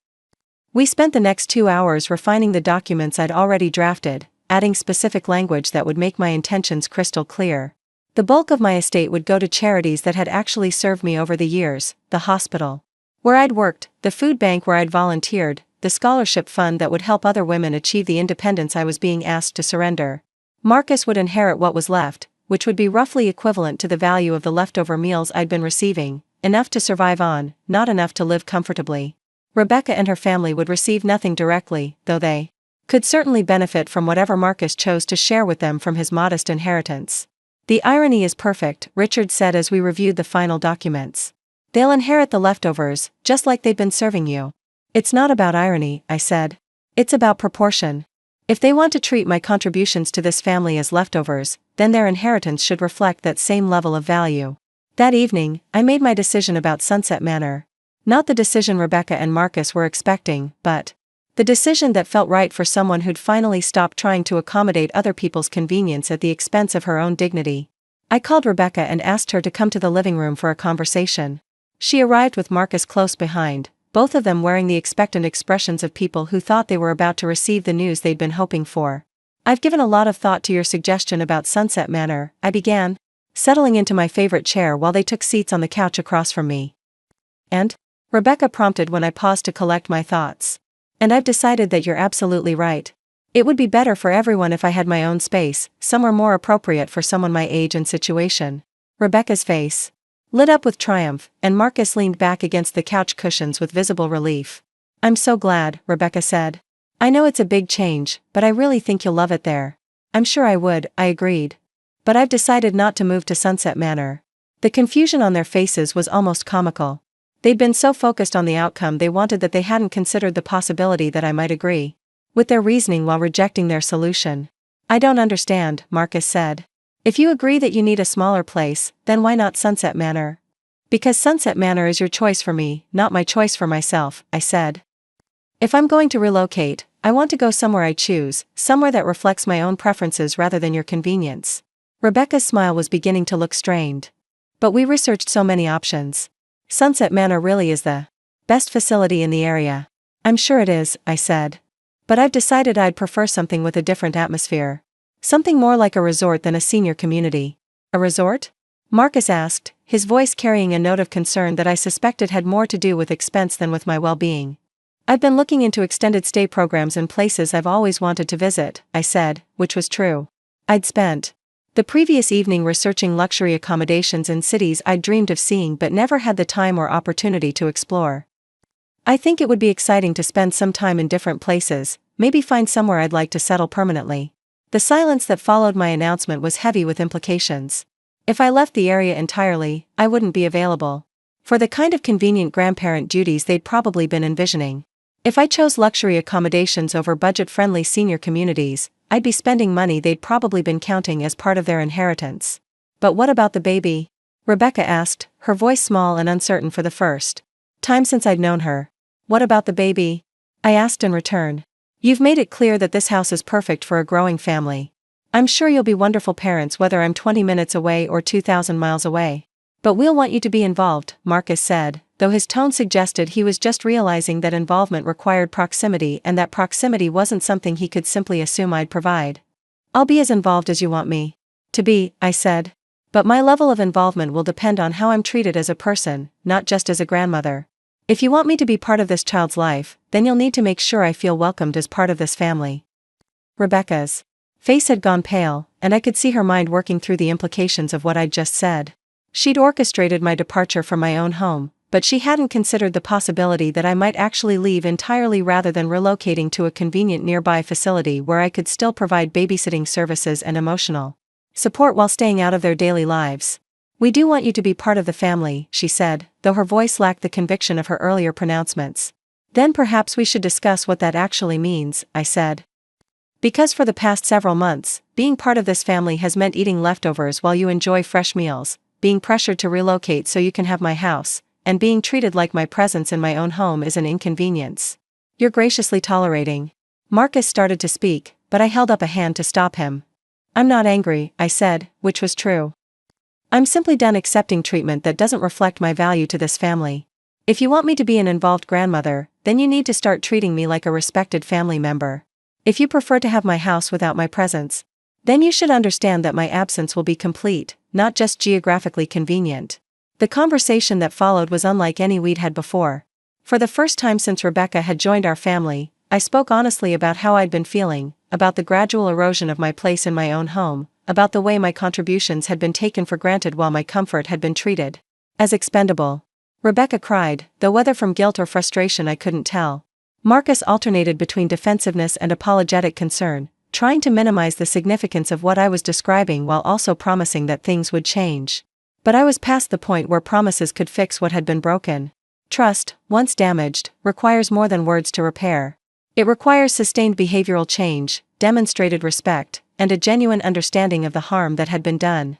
Speaker 1: We spent the next 2 hours refining the documents I'd already drafted, adding specific language that would make my intentions crystal clear. The bulk of my estate would go to charities that had actually served me over the years: the hospital where I'd worked, the food bank where I'd volunteered, the scholarship fund that would help other women achieve the independence I was being asked to surrender. Marcus would inherit what was left, which would be roughly equivalent to the value of the leftover meals I'd been receiving, enough to survive on, not enough to live comfortably. Rebecca and her family would receive nothing directly, though they could certainly benefit from whatever Marcus chose to share with them from his modest inheritance. The irony is perfect, Richard said as we reviewed the final documents. They'll inherit the leftovers, just like they've been serving you. It's not about irony, I said. It's about proportion. If they want to treat my contributions to this family as leftovers, then their inheritance should reflect that same level of value. That evening, I made my decision about Sunset Manor. Not the decision Rebecca and Marcus were expecting, but The decision that felt right for someone who'd finally stopped trying to accommodate other people's convenience at the expense of her own dignity. I called Rebecca and asked her to come to the living room for a conversation. She arrived with Marcus close behind, both of them wearing the expectant expressions of people who thought they were about to receive the news they'd been hoping for. "I've given a lot of thought to your suggestion about Sunset Manor," I began, settling into my favorite chair while they took seats on the couch across from me. "And?" Rebecca prompted when I paused to collect my thoughts. "And I've decided that you're absolutely right. It would be better for everyone if I had my own space, somewhere more appropriate for someone my age and situation." Rebecca's face lit up with triumph, and Marcus leaned back against the couch cushions with visible relief. "I'm so glad," Rebecca said. "I know it's a big change, but I really think you'll love it there." "I'm sure I would," I agreed. "But I've decided not to move to Sunset Manor." The confusion on their faces was almost comical. They'd been so focused on the outcome they wanted that they hadn't considered the possibility that I might agree with their reasoning while rejecting their solution. "I don't understand," Marcus said. "If you agree that you need a smaller place, then why not Sunset Manor?" "Because Sunset Manor is your choice for me, not my choice for myself," I said. "If I'm going to relocate, I want to go somewhere I choose, somewhere that reflects my own preferences rather than your convenience." Rebecca's smile was beginning to look strained. "But we researched so many options. Sunset Manor really is the best facility in the area." "I'm sure it is," I said. "But I've decided I'd prefer something with a different atmosphere. Something more like a resort than a senior community." "A resort?" Marcus asked, his voice carrying a note of concern that I suspected had more to do with expense than with my well-being. "I've been looking into extended stay programs in places I've always wanted to visit," I said, which was true. I'd spent the previous evening researching luxury accommodations in cities I'd dreamed of seeing but never had the time or opportunity to explore. "I think it would be exciting to spend some time in different places, maybe find somewhere I'd like to settle permanently." The silence that followed my announcement was heavy with implications. If I left the area entirely, I wouldn't be available for the kind of convenient grandparent duties they'd probably been envisioning. If I chose luxury accommodations over budget-friendly senior communities, I'd be spending money they'd probably been counting as part of their inheritance. "But what about the baby?" Rebecca asked, her voice small and uncertain for the first time since I'd known her. "What about the baby?" I asked in return. "You've made it clear that this house is perfect for a growing family. I'm sure you'll be wonderful parents whether I'm 20 minutes away or 2,000 miles away. But we'll want you to be involved," Marcus said, though his tone suggested he was just realizing that involvement required proximity and that proximity wasn't something he could simply assume I'd provide. "I'll be as involved as you want me to be," I said. "But my level of involvement will depend on how I'm treated as a person, not just as a grandmother. If you want me to be part of this child's life, then you'll need to make sure I feel welcomed as part of this family." Rebecca's face had gone pale, and I could see her mind working through the implications of what I'd just said. She'd orchestrated my departure from my own home, but she hadn't considered the possibility that I might actually leave entirely rather than relocating to a convenient nearby facility where I could still provide babysitting services and emotional support while staying out of their daily lives. "We do want you to be part of the family," she said, though her voice lacked the conviction of her earlier pronouncements. "Then perhaps we should discuss what that actually means," I said. "Because for the past several months, being part of this family has meant eating leftovers while you enjoy fresh meals, being pressured to relocate so you can have my house, and being treated like my presence in my own home is an inconvenience you're graciously tolerating." Marcus started to speak, but I held up a hand to stop him. "I'm not angry," I said, which was true. "I'm simply done accepting treatment that doesn't reflect my value to this family. If you want me to be an involved grandmother, then you need to start treating me like a respected family member. If you prefer to have my house without my presence, then you should understand that my absence will be complete, not just geographically convenient." The conversation that followed was unlike any we'd had before. For the first time since Rebecca had joined our family, I spoke honestly about how I'd been feeling, about the gradual erosion of my place in my own home, about the way my contributions had been taken for granted while my comfort had been treated as expendable. Rebecca cried, though whether from guilt or frustration I couldn't tell. Marcus alternated between defensiveness and apologetic concern, trying to minimize the significance of what I was describing while also promising that things would change. But I was past the point where promises could fix what had been broken. Trust, once damaged, requires more than words to repair. It requires sustained behavioral change, demonstrated respect, and a genuine understanding of the harm that had been done.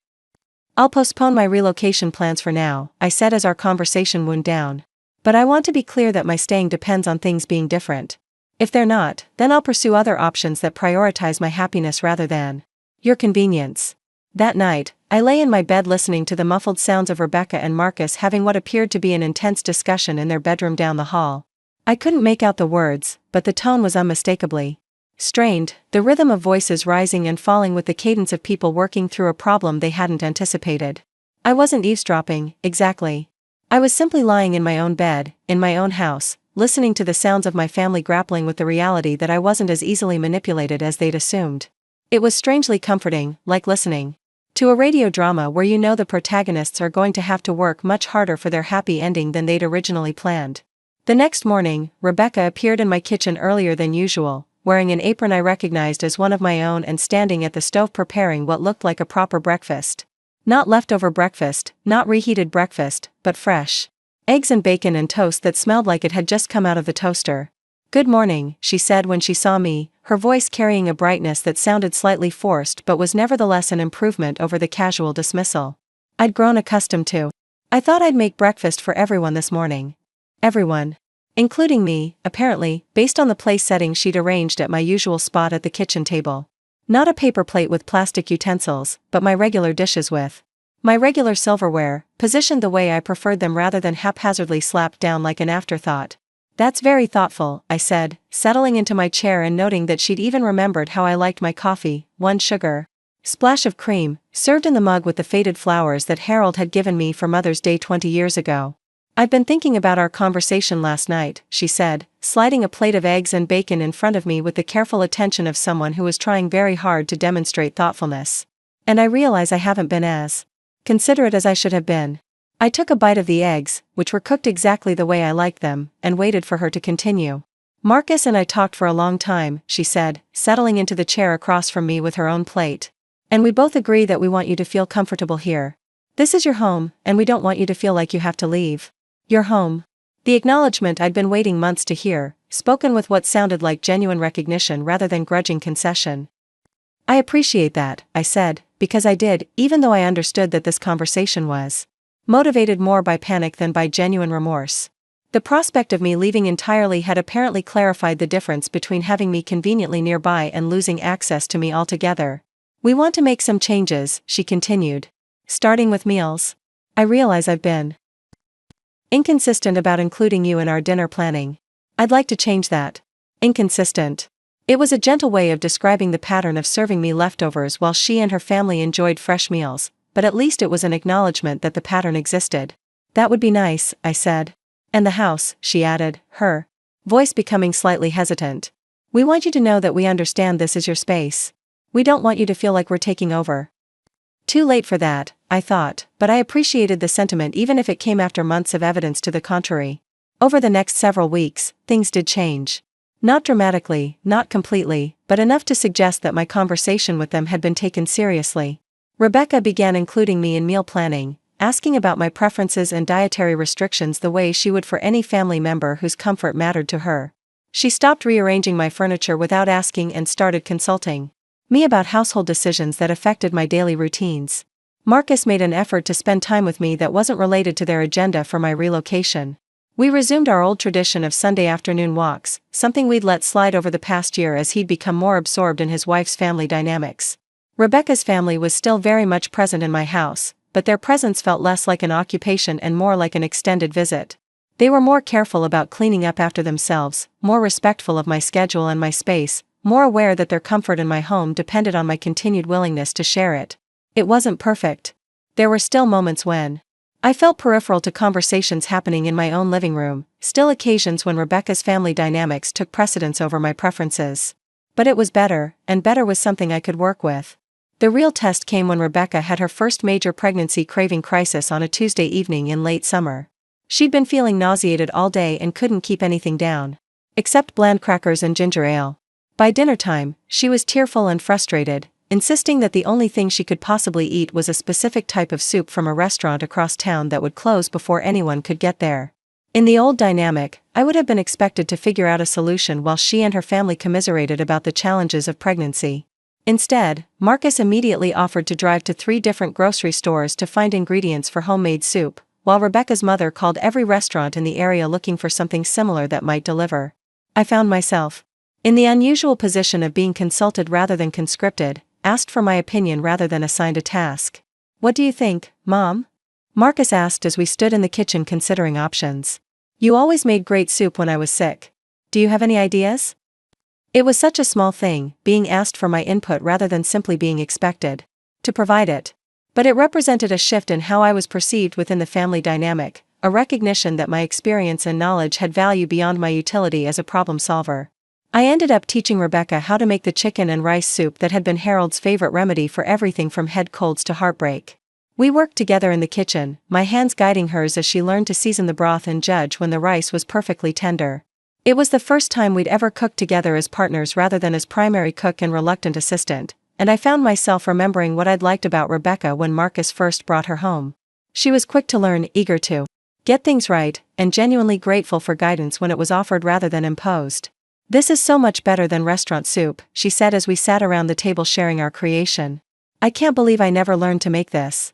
Speaker 1: "I'll postpone my relocation plans for now," I said as our conversation wound down. "But I want to be clear that my staying depends on things being different. If they're not, then I'll pursue other options that prioritize my happiness rather than your convenience. That night, I lay in my bed listening to the muffled sounds of Rebecca and Marcus having what appeared to be an intense discussion in their bedroom down the hall. I couldn't make out the words, but the tone was unmistakably strained, the rhythm of voices rising and falling with the cadence of people working through a problem they hadn't anticipated. I wasn't eavesdropping, exactly. I was simply lying in my own bed, in my own house, listening to the sounds of my family grappling with the reality that I wasn't as easily manipulated as they'd assumed. It was strangely comforting, like listening to a radio drama where you know the protagonists are going to have to work much harder for their happy ending than they'd originally planned. The next morning, Rebecca appeared in my kitchen earlier than usual, wearing an apron I recognized as one of my own and standing at the stove preparing what looked like a proper breakfast. Not leftover breakfast, not reheated breakfast, but fresh eggs and bacon and toast that smelled like it had just come out of the toaster. "Good morning," she said when she saw me, her voice carrying a brightness that sounded slightly forced but was nevertheless an improvement over the casual dismissal I'd grown accustomed to. "I thought I'd make breakfast for everyone this morning." Everyone. Including me, apparently, based on the place setting she'd arranged at my usual spot at the kitchen table. Not a paper plate with plastic utensils, but my regular dishes with my regular silverware, positioned the way I preferred them rather than haphazardly slapped down like an afterthought. "That's very thoughtful," I said, settling into my chair and noting that she'd even remembered how I liked my coffee, 1 sugar, splash of cream, served in the mug with the faded flowers that Harold had given me for Mother's Day 20 years ago. "I've been thinking about our conversation last night," she said, sliding a plate of eggs and bacon in front of me with the careful attention of someone who was trying very hard to demonstrate thoughtfulness. "And I realize I haven't been as considerate as I should have been." I took a bite of the eggs, which were cooked exactly the way I liked them, and waited for her to continue. "Marcus and I talked for a long time," she said, settling into the chair across from me with her own plate. "And we both agree that we want you to feel comfortable here. This is your home, and we don't want you to feel like you have to leave your home." The acknowledgement I'd been waiting months to hear, spoken with what sounded like genuine recognition rather than grudging concession. "I appreciate that," I said, because I did, even though I understood that this conversation was motivated more by panic than by genuine remorse. The prospect of me leaving entirely had apparently clarified the difference between having me conveniently nearby and losing access to me altogether. "We want to make some changes," she continued. "Starting with meals. I realize I've been inconsistent about including you in our dinner planning. I'd like to change that." Inconsistent. It was a gentle way of describing the pattern of serving me leftovers while she and her family enjoyed fresh meals, but at least it was an acknowledgement that the pattern existed. "That would be nice," I said. "And the house," she added, her voice becoming slightly hesitant. "We want you to know that we understand this is your space. We don't want you to feel like we're taking over." Too late for that, I thought, but I appreciated the sentiment even if it came after months of evidence to the contrary. Over the next several weeks, things did change. Not dramatically, not completely, but enough to suggest that my conversation with them had been taken seriously. Rebecca began including me in meal planning, asking about my preferences and dietary restrictions the way she would for any family member whose comfort mattered to her. She stopped rearranging my furniture without asking and started consulting me about household decisions that affected my daily routines. Marcus made an effort to spend time with me that wasn't related to their agenda for my relocation. We resumed our old tradition of Sunday afternoon walks, something we'd let slide over the past year as he'd become more absorbed in his wife's family dynamics. Rebecca's family was still very much present in my house, but their presence felt less like an occupation and more like an extended visit. They were more careful about cleaning up after themselves, more respectful of my schedule and my space, more aware that their comfort in my home depended on my continued willingness to share it. It wasn't perfect. There were still moments when I felt peripheral to conversations happening in my own living room, still occasions when Rebecca's family dynamics took precedence over my preferences. But it was better, and better was something I could work with. The real test came when Rebecca had her first major pregnancy craving crisis on a Tuesday evening in late summer. She'd been feeling nauseated all day and couldn't keep anything down, except bland crackers and ginger ale. By dinner time, she was tearful and frustrated, insisting that the only thing she could possibly eat was a specific type of soup from a restaurant across town that would close before anyone could get there. In the old dynamic, I would have been expected to figure out a solution while she and her family commiserated about the challenges of pregnancy. Instead, Marcus immediately offered to drive to 3 different grocery stores to find ingredients for homemade soup, while Rebecca's mother called every restaurant in the area looking for something similar that might deliver. I found myself in the unusual position of being consulted rather than conscripted, asked for my opinion rather than assigned a task. "What do you think, Mom?" Marcus asked as we stood in the kitchen considering options. "You always made great soup when I was sick. Do you have any ideas?" It was such a small thing, being asked for my input rather than simply being expected to provide it. But it represented a shift in how I was perceived within the family dynamic, a recognition that my experience and knowledge had value beyond my utility as a problem solver. I ended up teaching Rebecca how to make the chicken and rice soup that had been Harold's favorite remedy for everything from head colds to heartbreak. We worked together in the kitchen, my hands guiding hers as she learned to season the broth and judge when the rice was perfectly tender. It was the first time we'd ever cooked together as partners rather than as primary cook and reluctant assistant, and I found myself remembering what I'd liked about Rebecca when Marcus first brought her home. She was quick to learn, eager to get things right, and genuinely grateful for guidance when it was offered rather than imposed. "This is so much better than restaurant soup," she said as we sat around the table sharing our creation. "I can't believe I never learned to make this."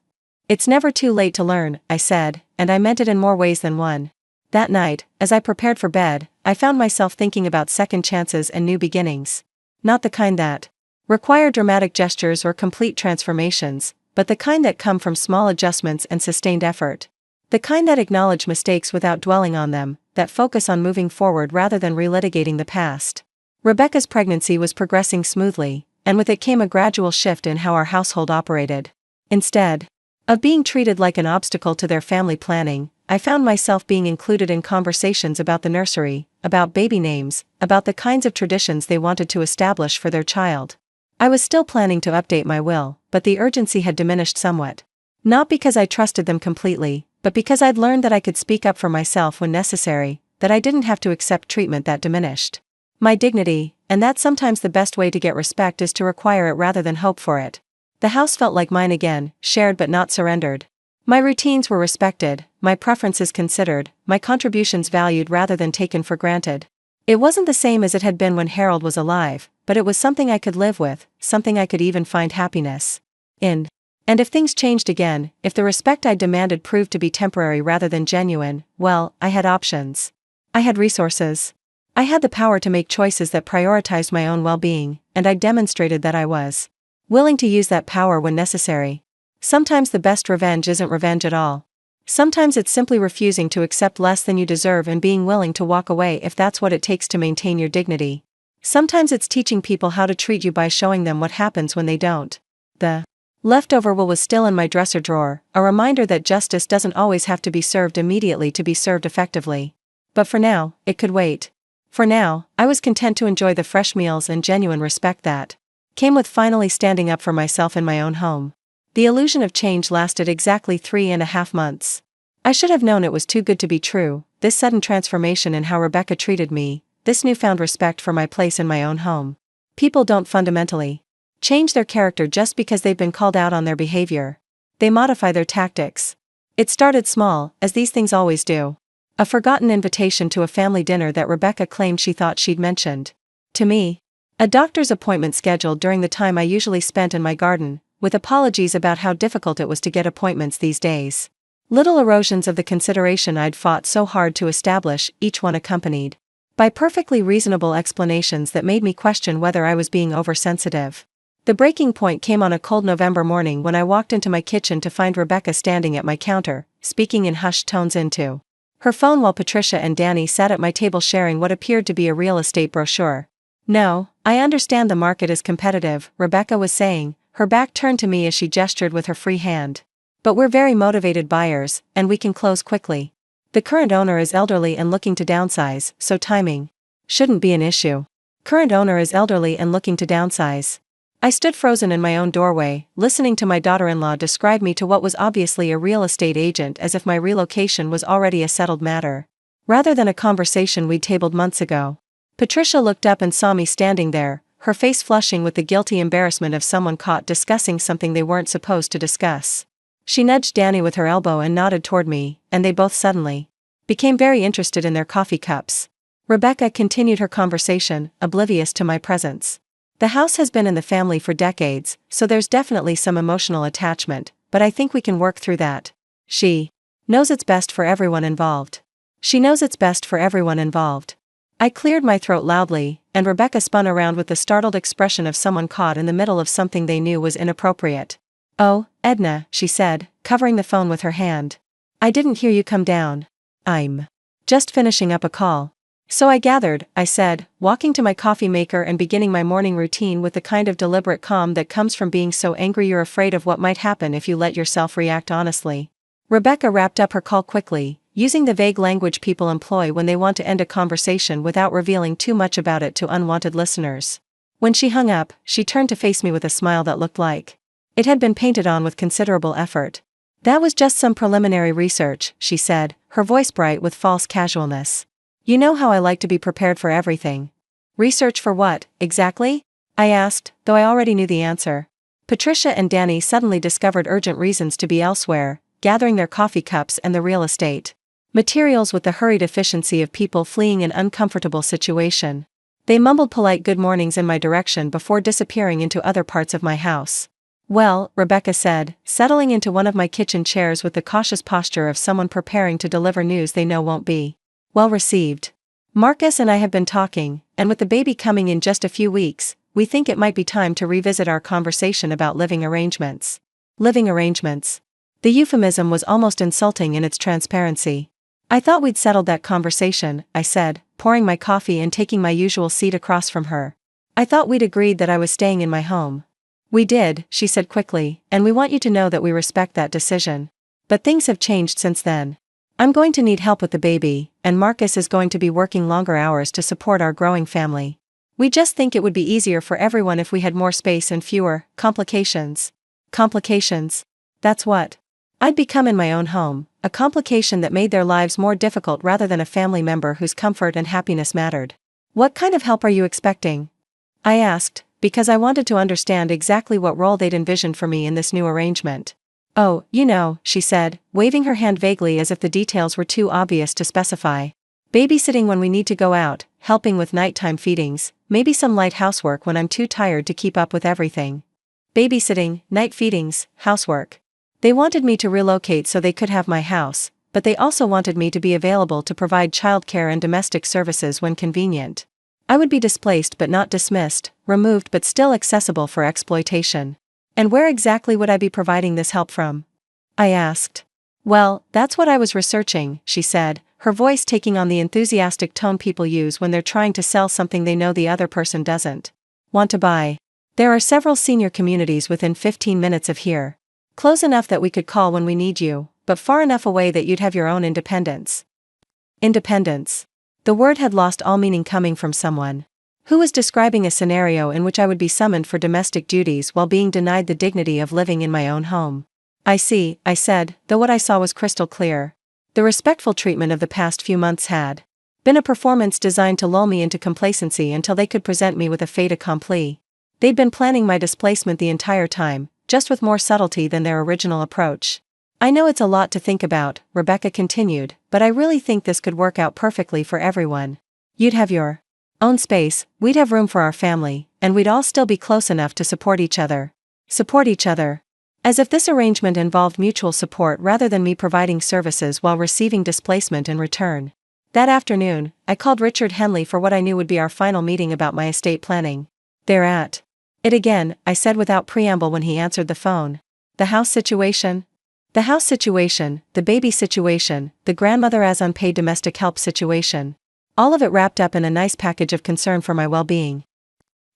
Speaker 1: "It's never too late to learn," I said, and I meant it in more ways than one. That night, as I prepared for bed, I found myself thinking about second chances and new beginnings. Not the kind that require dramatic gestures or complete transformations, but the kind that come from small adjustments and sustained effort. The kind that acknowledge mistakes without dwelling on them, that focus on moving forward rather than relitigating the past. Rebecca's pregnancy was progressing smoothly, and with it came a gradual shift in how our household operated. Instead of being treated like an obstacle to their family planning, I found myself being included in conversations about the nursery, about baby names, about the kinds of traditions they wanted to establish for their child. I was still planning to update my will, but the urgency had diminished somewhat. Not because I trusted them completely, but because I'd learned that I could speak up for myself when necessary, that I didn't have to accept treatment that diminished my dignity, and that sometimes the best way to get respect is to require it rather than hope for it. The house felt like mine again, shared but not surrendered. My routines were respected, my preferences considered, my contributions valued rather than taken for granted. It wasn't the same as it had been when Harold was alive, but it was something I could live with, something I could even find happiness in. And if things changed again, if the respect I demanded proved to be temporary rather than genuine, well, I had options. I had resources. I had the power to make choices that prioritized my own well-being, and I demonstrated that I was willing to use that power when necessary. Sometimes the best revenge isn't revenge at all. Sometimes it's simply refusing to accept less than you deserve and being willing to walk away if that's what it takes to maintain your dignity. Sometimes it's teaching people how to treat you by showing them what happens when they don't. The leftover will was still in my dresser drawer, a reminder that justice doesn't always have to be served immediately to be served effectively. But for now, it could wait. For now, I was content to enjoy the fresh meals and genuine respect that came with finally standing up for myself in my own home. The illusion of change lasted exactly 3.5 months. I should have known it was too good to be true, this sudden transformation in how Rebecca treated me, this newfound respect for my place in my own home. People don't fundamentally change their character just because they've been called out on their behavior. They modify their tactics. It started small, as these things always do. A forgotten invitation to a family dinner that Rebecca claimed she thought she'd mentioned to me. A doctor's appointment scheduled during the time I usually spent in my garden, with apologies about how difficult it was to get appointments these days. Little erosions of the consideration I'd fought so hard to establish, each one accompanied by perfectly reasonable explanations that made me question whether I was being oversensitive. The breaking point came on a cold November morning when I walked into my kitchen to find Rebecca standing at my counter, speaking in hushed tones into her phone while Patricia and Danny sat at my table sharing what appeared to be a real estate brochure. "No, I understand the market is competitive," Rebecca was saying, her back turned to me as she gestured with her free hand. "But we're very motivated buyers, and we can close quickly. The current owner is elderly and looking to downsize, so timing shouldn't be an issue." Current owner is elderly and looking to downsize. I stood frozen in my own doorway, listening to my daughter-in-law describe me to what was obviously a real estate agent as if my relocation was already a settled matter, rather than a conversation we'd tabled months ago. Patricia looked up and saw me standing there, her face flushing with the guilty embarrassment of someone caught discussing something they weren't supposed to discuss. She nudged Danny with her elbow and nodded toward me, and they both suddenly became very interested in their coffee cups. Rebecca continued her conversation, oblivious to my presence. "The house has been in the family for decades, so there's definitely some emotional attachment, but I think we can work through that. She knows it's best for everyone involved. She knows it's best for everyone involved." I cleared my throat loudly, and Rebecca spun around with the startled expression of someone caught in the middle of something they knew was inappropriate. "Oh, Edna," she said, covering the phone with her hand. "I didn't hear you come down. I'm just finishing up a call." "So I gathered," I said, walking to my coffee maker and beginning my morning routine with the kind of deliberate calm that comes from being so angry you're afraid of what might happen if you let yourself react honestly. Rebecca wrapped up her call quickly, using the vague language people employ when they want to end a conversation without revealing too much about it to unwanted listeners. When she hung up, she turned to face me with a smile that looked like it had been painted on with considerable effort. "That was just some preliminary research," she said, her voice bright with false casualness. "You know how I like to be prepared for everything." "Research for what, exactly?" I asked, though I already knew the answer. Patricia and Danny suddenly discovered urgent reasons to be elsewhere, gathering their coffee cups and the real estate materials with the hurried efficiency of people fleeing an uncomfortable situation. They mumbled polite good mornings in my direction before disappearing into other parts of my house. "Well," Rebecca said, settling into one of my kitchen chairs with the cautious posture of someone preparing to deliver news they know won't be well received. "Marcus and I have been talking, and with the baby coming in just a few weeks, we think it might be time to revisit our conversation about living arrangements." Living arrangements. The euphemism was almost insulting in its transparency. "I thought we'd settled that conversation," I said, pouring my coffee and taking my usual seat across from her. "I thought we'd agreed that I was staying in my home." "We did," she said quickly, "and we want you to know that we respect that decision. But things have changed since then. I'm going to need help with the baby, and Marcus is going to be working longer hours to support our growing family. We just think it would be easier for everyone if we had more space and fewer complications." Complications? That's what I'd become in my own home, a complication that made their lives more difficult rather than a family member whose comfort and happiness mattered. "What kind of help are you expecting?" I asked, because I wanted to understand exactly what role they'd envisioned for me in this new arrangement. "Oh, you know," she said, waving her hand vaguely as if the details were too obvious to specify. "Babysitting when we need to go out, helping with nighttime feedings, maybe some light housework when I'm too tired to keep up with everything." Babysitting, night feedings, housework. They wanted me to relocate so they could have my house, but they also wanted me to be available to provide childcare and domestic services when convenient. I would be displaced but not dismissed, removed but still accessible for exploitation. "And where exactly would I be providing this help from?" I asked. "Well, that's what I was researching," she said, her voice taking on the enthusiastic tone people use when they're trying to sell something they know the other person doesn't want to buy. "There are several senior communities within 15 minutes of here. Close enough that we could call when we need you, but far enough away that you'd have your own independence." Independence. The word had lost all meaning coming from someone who was describing a scenario in which I would be summoned for domestic duties while being denied the dignity of living in my own home. "I see," I said, though what I saw was crystal clear. The respectful treatment of the past few months had been a performance designed to lull me into complacency until they could present me with a fait accompli. They'd been planning my displacement the entire time, just with more subtlety than their original approach. "I know it's a lot to think about," Rebecca continued, "but I really think this could work out perfectly for everyone. You'd have your own space, we'd have room for our family, and we'd all still be close enough to support each other." Support each other. As if this arrangement involved mutual support rather than me providing services while receiving displacement in return. That afternoon, I called Richard Henley for what I knew would be our final meeting about my estate planning. "They're at it again," I said without preamble when he answered the phone. "The house situation?" "The house situation, the baby situation, the grandmother as unpaid domestic help situation. All of it wrapped up in a nice package of concern for my well-being."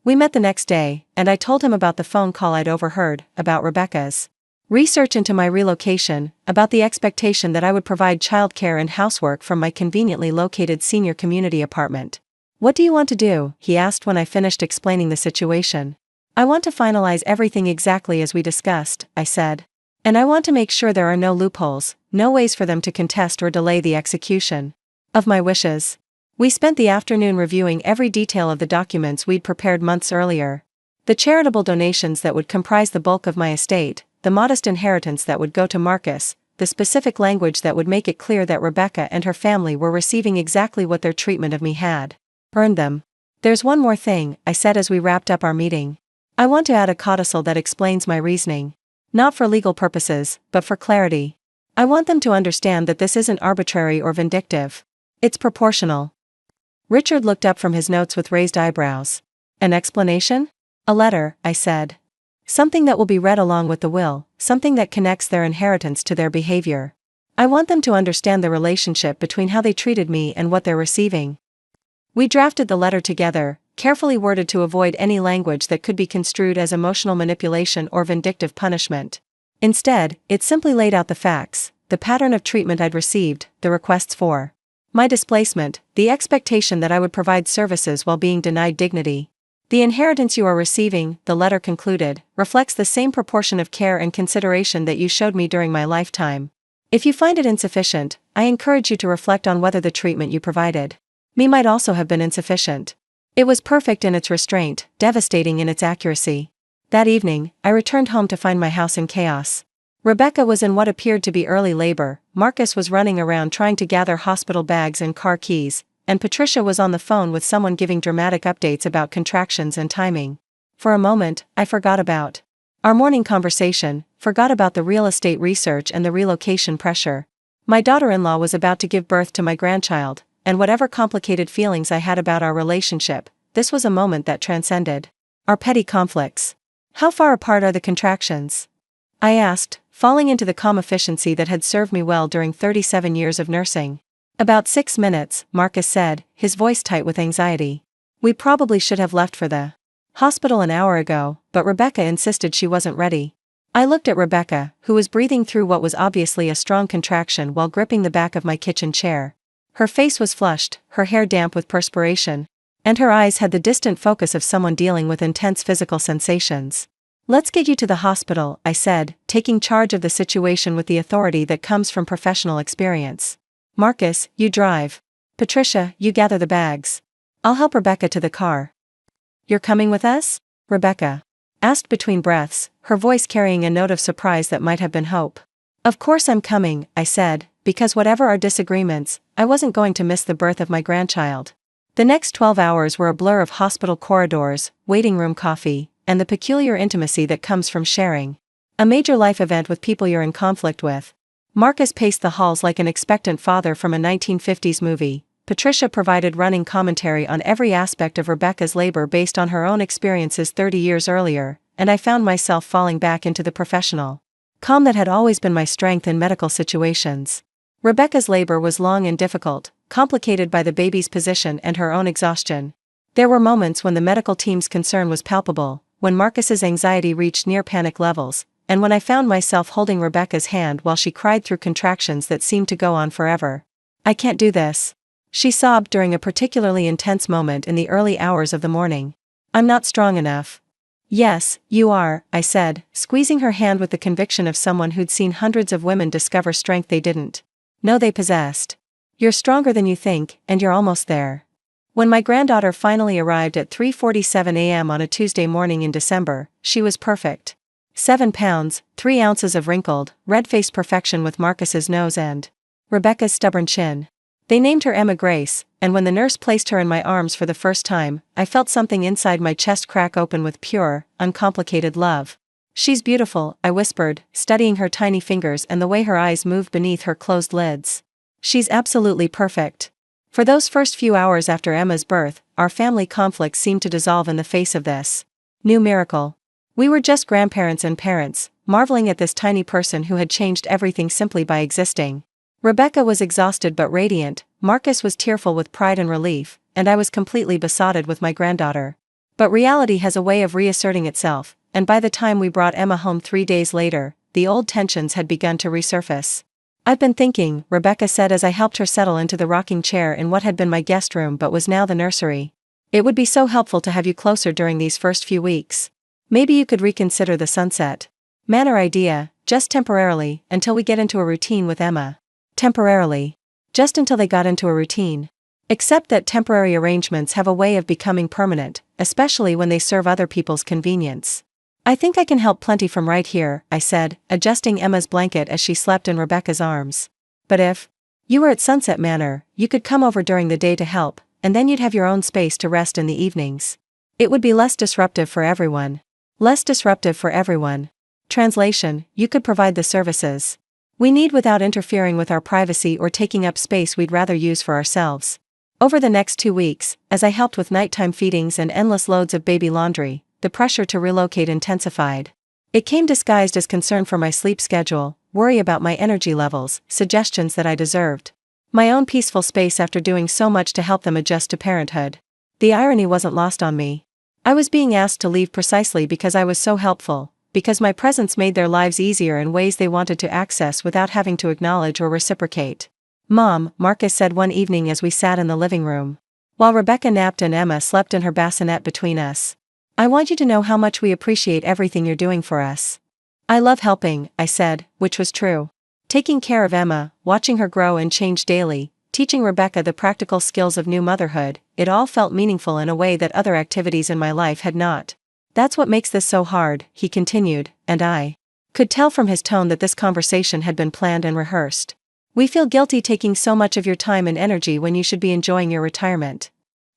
Speaker 1: We met the next day, and I told him about the phone call I'd overheard, about Rebecca's research into my relocation, about the expectation that I would provide childcare and housework from my conveniently located senior community apartment. "What do you want to do?" he asked when I finished explaining the situation. "I want to finalize everything exactly as we discussed," I said. "And I want to make sure there are no loopholes, no ways for them to contest or delay the execution of my wishes." We spent the afternoon reviewing every detail of the documents we'd prepared months earlier. The charitable donations that would comprise the bulk of my estate, the modest inheritance that would go to Marcus, the specific language that would make it clear that Rebecca and her family were receiving exactly what their treatment of me had earned them. "There's one more thing," I said as we wrapped up our meeting. "I want to add a codicil that explains my reasoning. Not for legal purposes, but for clarity. I want them to understand that this isn't arbitrary or vindictive. It's proportional." Richard looked up from his notes with raised eyebrows. An explanation? A letter, I said. Something that will be read along with the will, something that connects their inheritance to their behavior. I want them to understand the relationship between how they treated me and what they're receiving. We drafted the letter together, carefully worded to avoid any language that could be construed as emotional manipulation or vindictive punishment. Instead, it simply laid out the facts, the pattern of treatment I'd received, the requests for my displacement, the expectation that I would provide services while being denied dignity. The inheritance you are receiving, the letter concluded, reflects the same proportion of care and consideration that you showed me during my lifetime. If you find it insufficient, I encourage you to reflect on whether the treatment you provided me might also have been insufficient. It was perfect in its restraint, devastating in its accuracy. That evening, I returned home to find my house in chaos. Rebecca was in what appeared to be early labor, Marcus was running around trying to gather hospital bags and car keys, and Patricia was on the phone with someone giving dramatic updates about contractions and timing. For a moment, I forgot about our morning conversation, forgot about the real estate research and the relocation pressure. My daughter-in-law was about to give birth to my grandchild, and whatever complicated feelings I had about our relationship, this was a moment that transcended our petty conflicts. How far apart are the contractions? I asked, falling into the calm efficiency that had served me well during 37 years of nursing. About 6 minutes, Marcus said, his voice tight with anxiety. We probably should have left for the hospital an hour ago, but Rebecca insisted she wasn't ready. I looked at Rebecca, who was breathing through what was obviously a strong contraction while gripping the back of my kitchen chair. Her face was flushed, her hair damp with perspiration, and her eyes had the distant focus of someone dealing with intense physical sensations. Let's get you to the hospital, I said, taking charge of the situation with the authority that comes from professional experience. Marcus, you drive. Patricia, you gather the bags. I'll help Rebecca to the car. You're coming with us? Rebecca asked between breaths, her voice carrying a note of surprise that might have been hope. Of course I'm coming, I said, because whatever our disagreements, I wasn't going to miss the birth of my grandchild. The next 12 hours were a blur of hospital corridors, waiting room coffee, and the peculiar intimacy that comes from sharing a major life event with people you're in conflict with. Marcus paced the halls like an expectant father from a 1950s movie. Patricia provided running commentary on every aspect of Rebecca's labor based on her own experiences 30 years earlier, and I found myself falling back into the professional calm that had always been my strength in medical situations. Rebecca's labor was long and difficult, complicated by the baby's position and her own exhaustion. There were moments when the medical team's concern was palpable, when Marcus's anxiety reached near panic levels, and when I found myself holding Rebecca's hand while she cried through contractions that seemed to go on forever. I can't do this. She sobbed during a particularly intense moment in the early hours of the morning. I'm not strong enough. Yes, you are, I said, squeezing her hand with the conviction of someone who'd seen hundreds of women discover strength they didn't know they possessed. You're stronger than you think, and you're almost there. When my granddaughter finally arrived at 3:47 a.m. on a Tuesday morning in December, she was perfect. 7 pounds, 3 ounces of wrinkled, red-faced perfection with Marcus's nose and Rebecca's stubborn chin. They named her Emma Grace, and when the nurse placed her in my arms for the first time, I felt something inside my chest crack open with pure, uncomplicated love. She's beautiful, I whispered, studying her tiny fingers and the way her eyes moved beneath her closed lids. She's absolutely perfect. For those first few hours after Emma's birth, our family conflicts seemed to dissolve in the face of this new miracle. We were just grandparents and parents, marveling at this tiny person who had changed everything simply by existing. Rebecca was exhausted but radiant, Marcus was tearful with pride and relief, and I was completely besotted with my granddaughter. But reality has a way of reasserting itself, and by the time we brought Emma home 3 days later, the old tensions had begun to resurface. I've been thinking, Rebecca said as I helped her settle into the rocking chair in what had been my guest room but was now the nursery. It would be so helpful to have you closer during these first few weeks. Maybe you could reconsider the Sunset Manor idea, just temporarily, until we get into a routine with Emma. Temporarily. Just until they got into a routine. Except that temporary arrangements have a way of becoming permanent, especially when they serve other people's convenience. I think I can help plenty from right here, I said, adjusting Emma's blanket as she slept in Rebecca's arms. But if you were at Sunset Manor, you could come over during the day to help, and then you'd have your own space to rest in the evenings. It would be less disruptive for everyone. Less disruptive for everyone. Translation, you could provide the services we need without interfering with our privacy or taking up space we'd rather use for ourselves. Over the next 2 weeks, as I helped with nighttime feedings and endless loads of baby laundry, the pressure to relocate intensified. It came disguised as concern for my sleep schedule, worry about my energy levels, suggestions that I deserved my own peaceful space after doing so much to help them adjust to parenthood. The irony wasn't lost on me. I was being asked to leave precisely because I was so helpful, because my presence made their lives easier in ways they wanted to access without having to acknowledge or reciprocate. "Mom," Marcus said one evening as we sat in the living room, while Rebecca napped and Emma slept in her bassinet between us. "I want you to know how much we appreciate everything you're doing for us." "I love helping," I said, which was true. Taking care of Emma, watching her grow and change daily, teaching Rebecca the practical skills of new motherhood, it all felt meaningful in a way that other activities in my life had not. "That's what makes this so hard," he continued, and I could tell from his tone that this conversation had been planned and rehearsed. "We feel guilty taking so much of your time and energy when you should be enjoying your retirement."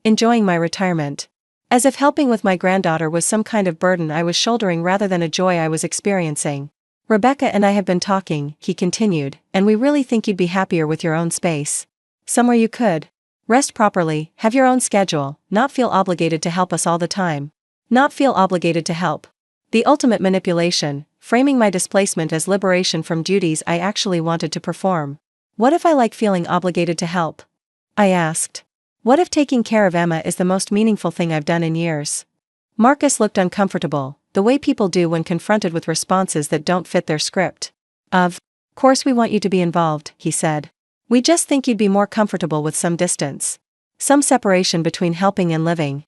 Speaker 1: Enjoying my retirement. As if helping with my granddaughter was some kind of burden I was shouldering rather than a joy I was experiencing. "Rebecca and I have been talking," he continued, "and we really think you'd be happier with your own space. Somewhere you could rest properly, have your own schedule, not feel obligated to help us all the time. Not feel obligated to help." The ultimate manipulation, framing my displacement as liberation from duties I actually wanted to perform. "What if I like feeling obligated to help?" I asked. "What if taking care of Emma is the most meaningful thing I've done in years?" Marcus looked uncomfortable, the way people do when confronted with responses that don't fit their script. "Of course we want you to be involved," he said. "We just think you'd be more comfortable with some distance. Some separation between helping and living."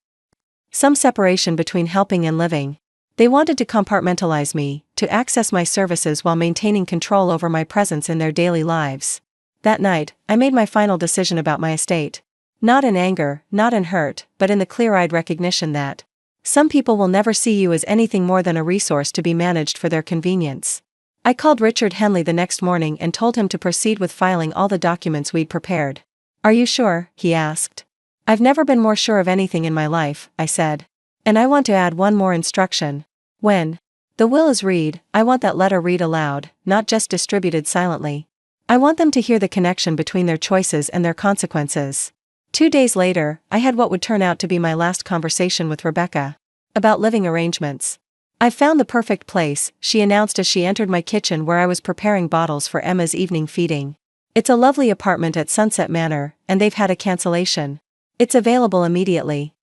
Speaker 1: Some separation between helping and living. They wanted to compartmentalize me, to access my services while maintaining control over my presence in their daily lives. That night, I made my final decision about my estate. Not in anger, not in hurt, but in the clear-eyed recognition that some people will never see you as anything more than a resource to be managed for their convenience. I called Richard Henley the next morning and told him to proceed with filing all the documents we'd prepared. "Are you sure?" he asked. "I've never been more sure of anything in my life," I said. "And I want to add one more instruction. When the will is read, I want that letter read aloud, not just distributed silently. I want them to hear the connection between their choices and their consequences." 2 days later, I had what would turn out to be my last conversation with Rebecca. About living arrangements. "I've found the perfect place," she announced as she entered my kitchen where I was preparing bottles for Emma's evening feeding. "It's a lovely apartment at Sunset Manor, and they've had a cancellation. It's available immediately."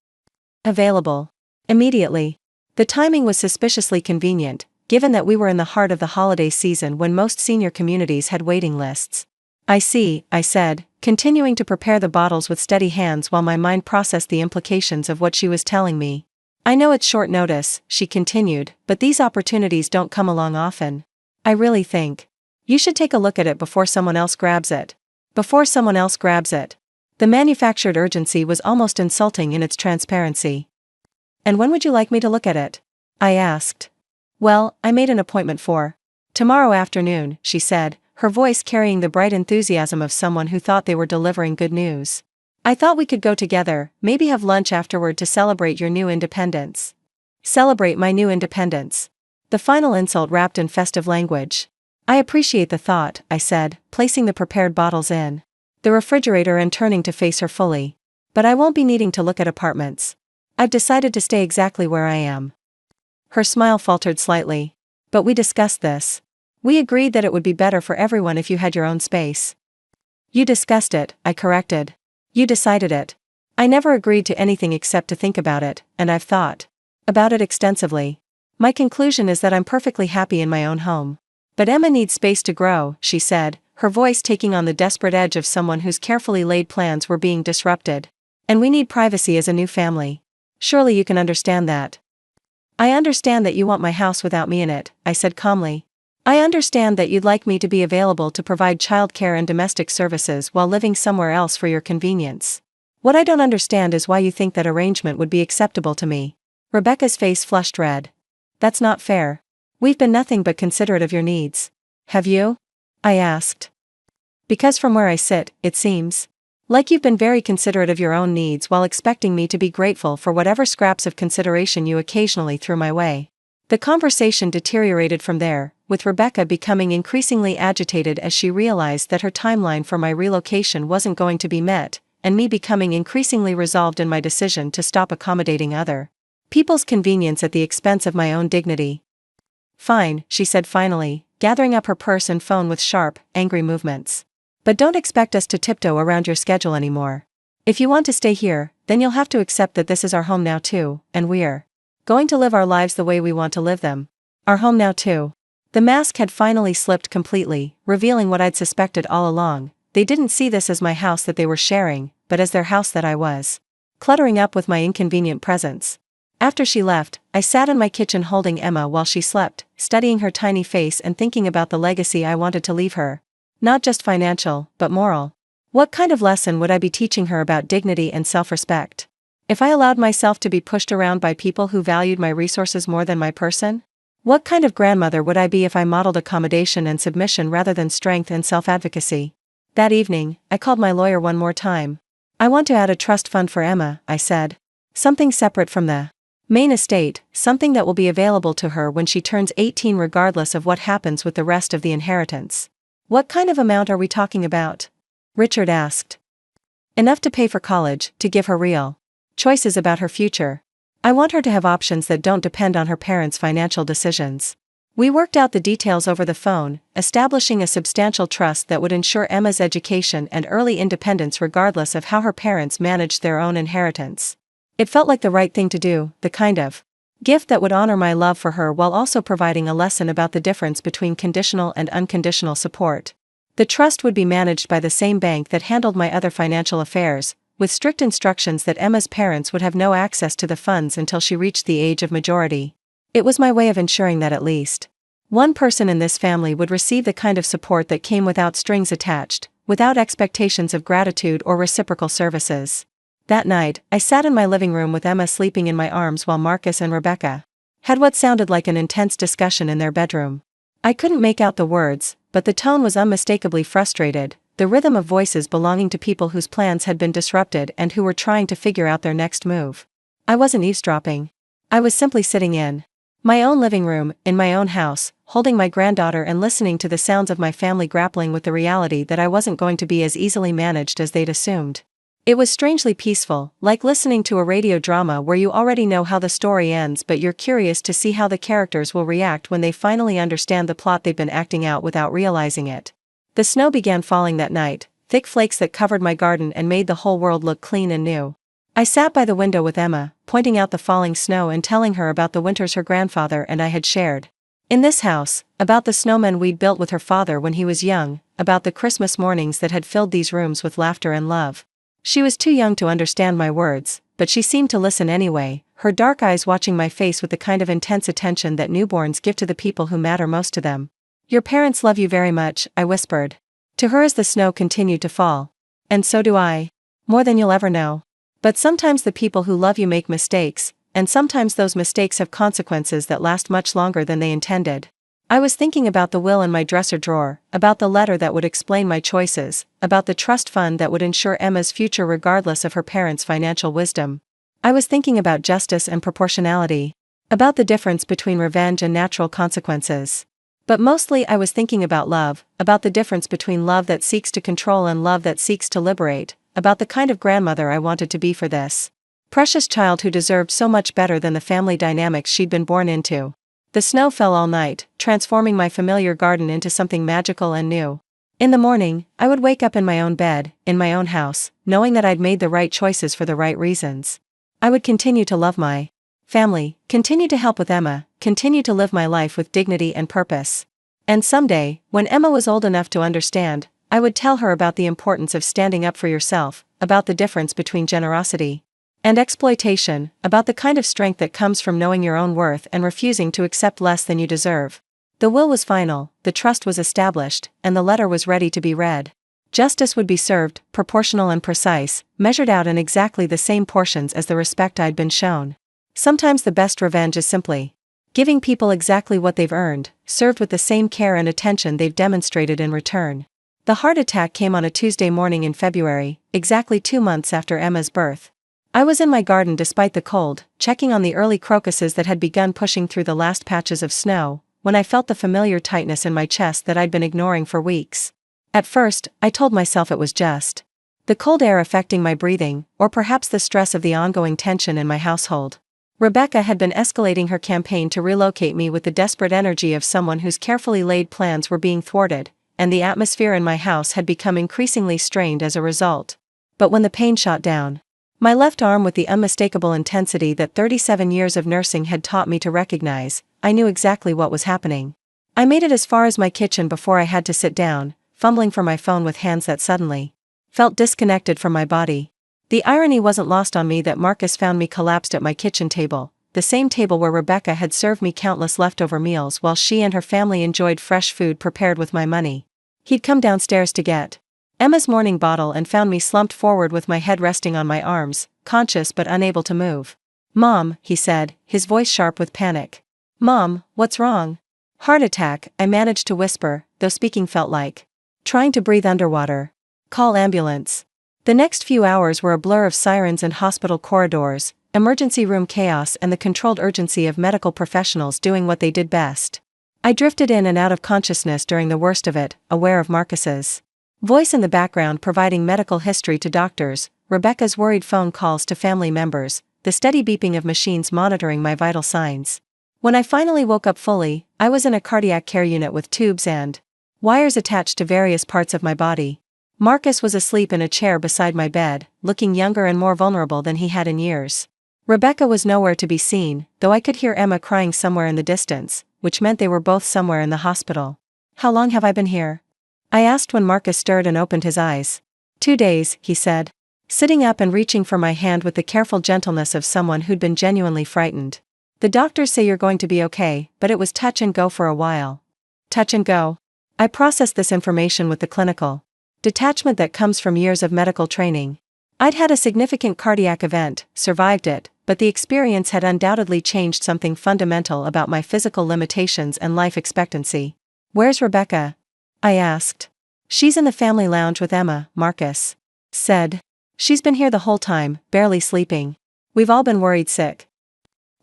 Speaker 1: Available immediately. The timing was suspiciously convenient, given that we were in the heart of the holiday season when most senior communities had waiting lists. "I see," I said, continuing to prepare the bottles with steady hands while my mind processed the implications of what she was telling me. "I know it's short notice," she continued, "but these opportunities don't come along often. I really think you should take a look at it before someone else grabs it." Before someone else grabs it. The manufactured urgency was almost insulting in its transparency. "And when would you like me to look at it?" I asked. "Well, I made an appointment for tomorrow afternoon," she said, her voice carrying the bright enthusiasm of someone who thought they were delivering good news. "I thought we could go together, maybe have lunch afterward to celebrate your new independence." Celebrate my new independence. The final insult wrapped in festive language. "I appreciate the thought," I said, placing the prepared bottles in the refrigerator and turning to face her fully. "But I won't be needing to look at apartments. I've decided to stay exactly where I am." Her smile faltered slightly. "But we discussed this. We agreed that it would be better for everyone if you had your own space." "You discussed it," I corrected. "You decided it." "I never agreed to anything except to think about it, and I've thought about it extensively. My conclusion is that I'm perfectly happy in my own home. But Emma needs space to grow," she said, her voice taking on the desperate edge of someone whose carefully laid plans were being disrupted. "And we need privacy as a new family. Surely you can understand that." "I understand that you want my house without me in it," I said calmly. "I understand that you'd like me to be available to provide childcare and domestic services while living somewhere else for your convenience. What I don't understand is why you think that arrangement would be acceptable to me." Rebecca's face flushed red. "That's not fair. We've been nothing but considerate of your needs. Have you?" I asked. "Because from where I sit, it seems like you've been very considerate of your own needs while expecting me to be grateful for whatever scraps of consideration you occasionally threw my way." The conversation deteriorated from there, with Rebecca becoming increasingly agitated as she realized that her timeline for my relocation wasn't going to be met, and me becoming increasingly resolved in my decision to stop accommodating other people's convenience at the expense of my own dignity. "Fine," she said finally, gathering up her purse and phone with sharp, angry movements. "But don't expect us to tiptoe around your schedule anymore. If you want to stay here, then you'll have to accept that this is our home now too, and we're going to live our lives the way we want to live them. Our home now too." The mask had finally slipped completely, revealing what I'd suspected all along. They didn't see this as my house that they were sharing, but as their house that I was cluttering up with my inconvenient presence. After she left, I sat in my kitchen holding Emma while she slept, studying her tiny face and thinking about the legacy I wanted to leave her. Not just financial, but moral. What kind of lesson would I be teaching her about dignity and self-respect? If I allowed myself to be pushed around by people who valued my resources more than my person? What kind of grandmother would I be if I modeled accommodation and submission rather than strength and self-advocacy? That evening, I called my lawyer one more time. "I want to add a trust fund for Emma," I said. "Something separate from the main estate, something that will be available to her when she turns 18 regardless of what happens with the rest of the inheritance." "What kind of amount are we talking about?" Richard asked. "Enough to pay for college, to give her real choices about her future. I want her to have options that don't depend on her parents' financial decisions." We worked out the details over the phone, establishing a substantial trust that would ensure Emma's education and early independence regardless of how her parents managed their own inheritance. It felt like the right thing to do, the kind of gift that would honor my love for her while also providing a lesson about the difference between conditional and unconditional support. The trust would be managed by the same bank that handled my other financial affairs, with strict instructions that Emma's parents would have no access to the funds until she reached the age of majority. It was my way of ensuring that at least one person in this family would receive the kind of support that came without strings attached, without expectations of gratitude or reciprocal services. That night, I sat in my living room with Emma sleeping in my arms while Marcus and Rebecca had what sounded like an intense discussion in their bedroom. I couldn't make out the words, but the tone was unmistakably frustrated, the rhythm of voices belonging to people whose plans had been disrupted and who were trying to figure out their next move. I wasn't eavesdropping. I was simply sitting in my own living room, in my own house, holding my granddaughter and listening to the sounds of my family grappling with the reality that I wasn't going to be as easily managed as they'd assumed. It was strangely peaceful, like listening to a radio drama where you already know how the story ends but you're curious to see how the characters will react when they finally understand the plot they've been acting out without realizing it. The snow began falling that night, thick flakes that covered my garden and made the whole world look clean and new. I sat by the window with Emma, pointing out the falling snow and telling her about the winters her grandfather and I had shared in this house, about the snowmen we'd built with her father when he was young, about the Christmas mornings that had filled these rooms with laughter and love. She was too young to understand my words, but she seemed to listen anyway, her dark eyes watching my face with the kind of intense attention that newborns give to the people who matter most to them. "Your parents love you very much," I whispered to her as the snow continued to fall. "And so do I. More than you'll ever know. But sometimes the people who love you make mistakes, and sometimes those mistakes have consequences that last much longer than they intended." I was thinking about the will in my dresser drawer, about the letter that would explain my choices, about the trust fund that would ensure Emma's future regardless of her parents' financial wisdom. I was thinking about justice and proportionality, about the difference between revenge and natural consequences. But mostly I was thinking about love, about the difference between love that seeks to control and love that seeks to liberate, about the kind of grandmother I wanted to be for this precious child who deserved so much better than the family dynamics she'd been born into. The snow fell all night, transforming my familiar garden into something magical and new. In the morning, I would wake up in my own bed, in my own house, knowing that I'd made the right choices for the right reasons. I would continue to love my family, continue to help with Emma, continue to live my life with dignity and purpose. And someday, when Emma was old enough to understand, I would tell her about the importance of standing up for yourself, about the difference between generosity and exploitation, about the kind of strength that comes from knowing your own worth and refusing to accept less than you deserve. The will was final, the trust was established, and the letter was ready to be read. Justice would be served, proportional and precise, measured out in exactly the same portions as the respect I'd been shown. Sometimes the best revenge is simply giving people exactly what they've earned, served with the same care and attention they've demonstrated in return. The heart attack came on a Tuesday morning in February, exactly 2 months after Emma's birth. I was in my garden despite the cold, checking on the early crocuses that had begun pushing through the last patches of snow, when I felt the familiar tightness in my chest that I'd been ignoring for weeks. At first, I told myself it was just The cold air affecting my breathing, or perhaps the stress of the ongoing tension in my household. Rebecca had been escalating her campaign to relocate me with the desperate energy of someone whose carefully laid plans were being thwarted, and the atmosphere in my house had become increasingly strained as a result. But when the pain shot down, my left arm with the unmistakable intensity that 37 years of nursing had taught me to recognize, I knew exactly what was happening. I made it as far as my kitchen before I had to sit down, fumbling for my phone with hands that suddenly felt disconnected from my body. The irony wasn't lost on me that Marcus found me collapsed at my kitchen table, the same table where Rebecca had served me countless leftover meals while she and her family enjoyed fresh food prepared with my money. He'd come downstairs to get Emma's morning bottle and found me slumped forward with my head resting on my arms, conscious but unable to move. "Mom," he said, his voice sharp with panic. "Mom, what's wrong?" "Heart attack," I managed to whisper, though speaking felt like trying to breathe underwater. "Call ambulance." The next few hours were a blur of sirens and hospital corridors, emergency room chaos and the controlled urgency of medical professionals doing what they did best. I drifted in and out of consciousness during the worst of it, aware of Marcus's voice in the background providing medical history to doctors, Rebecca's worried phone calls to family members, the steady beeping of machines monitoring my vital signs. When I finally woke up fully, I was in a cardiac care unit with tubes and wires attached to various parts of my body. Marcus was asleep in a chair beside my bed, looking younger and more vulnerable than he had in years. Rebecca was nowhere to be seen, though I could hear Emma crying somewhere in the distance, which meant they were both somewhere in the hospital. "How long have I been here?" I asked when Marcus stirred and opened his eyes. 2 days, he said, sitting up and reaching for my hand with the careful gentleness of someone who'd been genuinely frightened. "The doctors say you're going to be okay, but it was touch and go for a while." Touch and go. I processed this information with the clinical detachment that comes from years of medical training. I'd had a significant cardiac event, survived it, but the experience had undoubtedly changed something fundamental about my physical limitations and life expectancy. "Where's Rebecca?" I asked. "She's in the family lounge with Emma," Marcus said. "She's been here the whole time, barely sleeping. We've all been worried sick."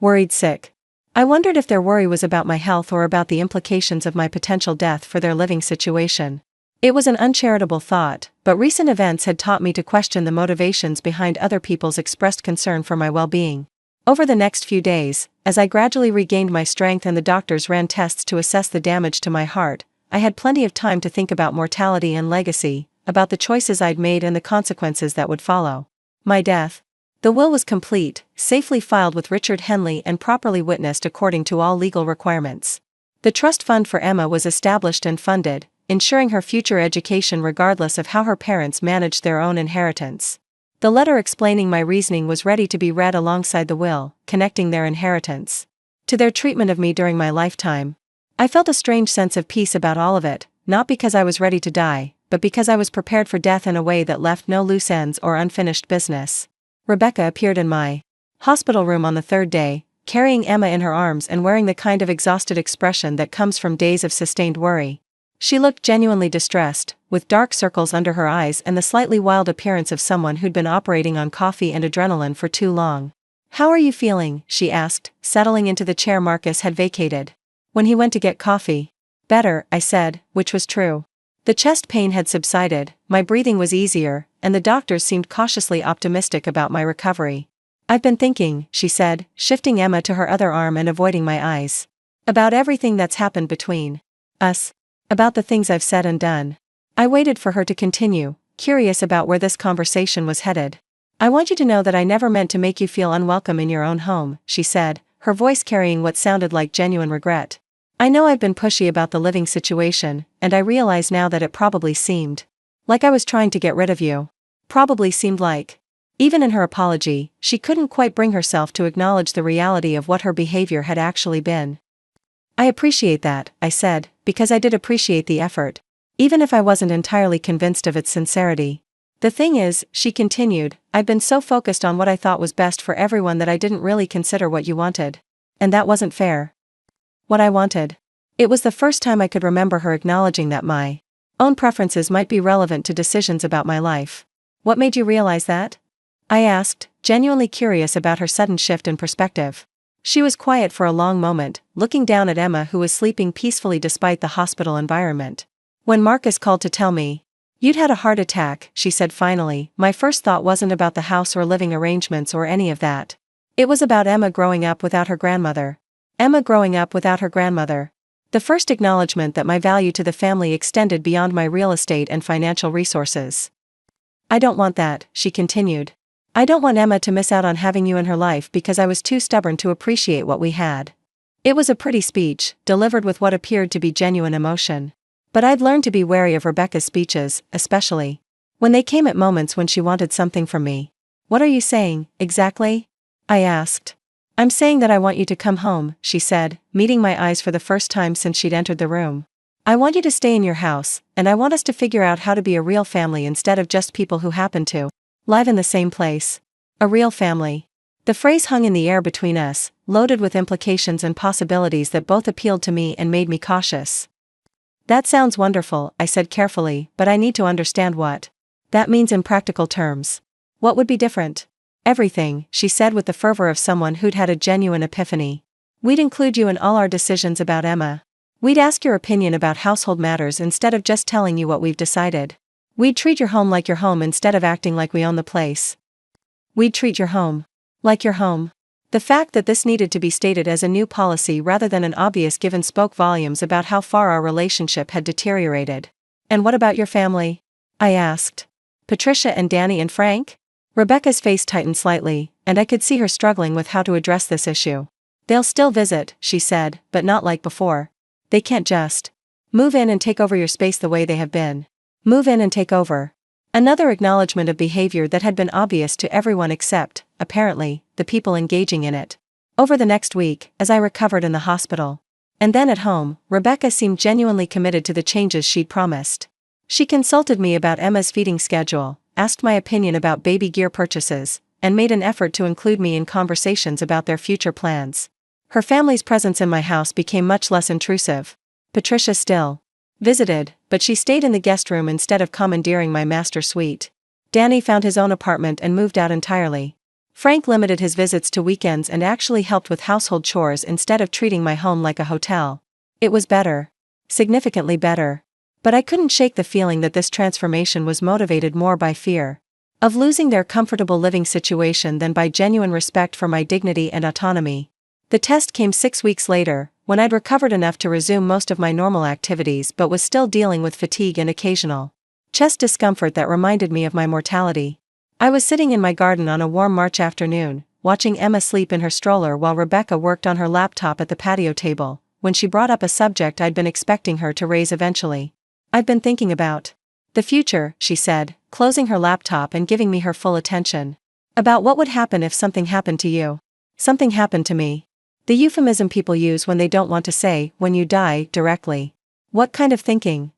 Speaker 1: Worried sick. I wondered if their worry was about my health or about the implications of my potential death for their living situation. It was an uncharitable thought, but recent events had taught me to question the motivations behind other people's expressed concern for my well-being. Over the next few days, as I gradually regained my strength and the doctors ran tests to assess the damage to my heart, I had plenty of time to think about mortality and legacy, about the choices I'd made and the consequences that would follow. My death. The will was complete, safely filed with Richard Henley and properly witnessed according to all legal requirements. The trust fund for Emma was established and funded, ensuring her future education regardless of how her parents managed their own inheritance. The letter explaining my reasoning was ready to be read alongside the will, connecting their inheritance to their treatment of me during my lifetime. I felt a strange sense of peace about all of it, not because I was ready to die, but because I was prepared for death in a way that left no loose ends or unfinished business. Rebecca appeared in my hospital room on the 3rd day, carrying Emma in her arms and wearing the kind of exhausted expression that comes from days of sustained worry. She looked genuinely distressed, with dark circles under her eyes and the slightly wild appearance of someone who'd been operating on coffee and adrenaline for too long. "How are you feeling?" she asked, settling into the chair Marcus had vacated. When he went to get coffee. "Better," I said, which was true. The chest pain had subsided, my breathing was easier, and the doctors seemed cautiously optimistic about my recovery. "I've been thinking," she said, shifting Emma to her other arm and avoiding my eyes. "About everything that's happened between us. About the things I've said and done." I waited for her to continue, curious about where this conversation was headed. "I want you to know that I never meant to make you feel unwelcome in your own home," she said, her voice carrying what sounded like genuine regret. "I know I've been pushy about the living situation, and I realize now that it probably seemed like I was trying to get rid of you. Probably seemed like." Even in her apology, she couldn't quite bring herself to acknowledge the reality of what her behavior had actually been. "I appreciate that," I said, because I did appreciate the effort, even if I wasn't entirely convinced of its sincerity. "The thing is," she continued, "I've been so focused on what I thought was best for everyone that I didn't really consider what you wanted. And that wasn't fair." What I wanted. It was the first time I could remember her acknowledging that my own preferences might be relevant to decisions about my life. "What made you realize that?" I asked, genuinely curious about her sudden shift in perspective. She was quiet for a long moment, looking down at Emma who was sleeping peacefully despite the hospital environment. "When Marcus called to tell me You'd had a heart attack, she said finally. My first thought wasn't about the house or living arrangements or any of that. It was about Emma growing up without her grandmother. Emma growing up without her grandmother. The first acknowledgement that my value to the family extended beyond my real estate and financial resources. I don't want that, she continued. I don't want Emma to miss out on having you in her life because I was too stubborn to appreciate what we had. It was a pretty speech, delivered with what appeared to be genuine emotion. But I'd learned to be wary of Rebecca's speeches, especially when they came at moments when she wanted something from me. What are you saying, exactly? I asked. I'm saying that I want you to come home, she said, meeting my eyes for the first time since she'd entered the room. I want you to stay in your house, and I want us to figure out how to be a real family instead of just people who happen to live in the same place. A real family. The phrase hung in the air between us, loaded with implications and possibilities that both appealed to me and made me cautious. That sounds wonderful, I said carefully, but I need to understand what that means in practical terms. What would be different? Everything, she said with the fervor of someone who'd had a genuine epiphany. We'd include you in all our decisions about Emma. We'd ask your opinion about household matters instead of just telling you what we've decided. We'd treat your home like your home instead of acting like we own the place. We'd treat your home like your home. The fact that this needed to be stated as a new policy rather than an obvious given spoke volumes about how far our relationship had deteriorated. And what about your family? I asked. Patricia and Danny and Frank? Rebecca's face tightened slightly, and I could see her struggling with how to address this issue. They'll still visit, she said, but not like before. They can't just move in and take over your space the way they have been. Move in and take over. Another acknowledgement of behavior that had been obvious to everyone except, apparently, the people engaging in it. Over the next week, as I recovered in the hospital, and then at home, Rebecca seemed genuinely committed to the changes she'd promised. She consulted me about Emma's feeding schedule, asked my opinion about baby gear purchases, and made an effort to include me in conversations about their future plans. Her family's presence in my house became much less intrusive. Patricia still visited, but she stayed in the guest room instead of commandeering my master suite. Danny found his own apartment and moved out entirely. Frank limited his visits to weekends and actually helped with household chores instead of treating my home like a hotel. It was better. Significantly better. But I couldn't shake the feeling that this transformation was motivated more by fear of losing their comfortable living situation than by genuine respect for my dignity and autonomy. The test came 6 weeks later, when I'd recovered enough to resume most of my normal activities but was still dealing with fatigue and occasional chest discomfort that reminded me of my mortality. I was sitting in my garden on a warm March afternoon, watching Emma sleep in her stroller while Rebecca worked on her laptop at the patio table, when she brought up a subject I'd been expecting her to raise eventually. I've been thinking about the future, she said, closing her laptop and giving me her full attention. About what would happen if something happened to you. Something happened to me. The euphemism people use when they don't want to say, when you die, directly. What kind of thinking?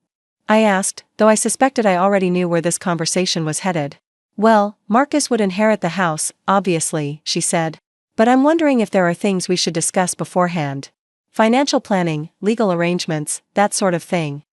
Speaker 1: I asked, though I suspected I already knew where this conversation was headed. Well, Marcus would inherit the house, obviously, she said. But I'm wondering if there are things we should discuss beforehand. Financial planning, legal arrangements, that sort of thing.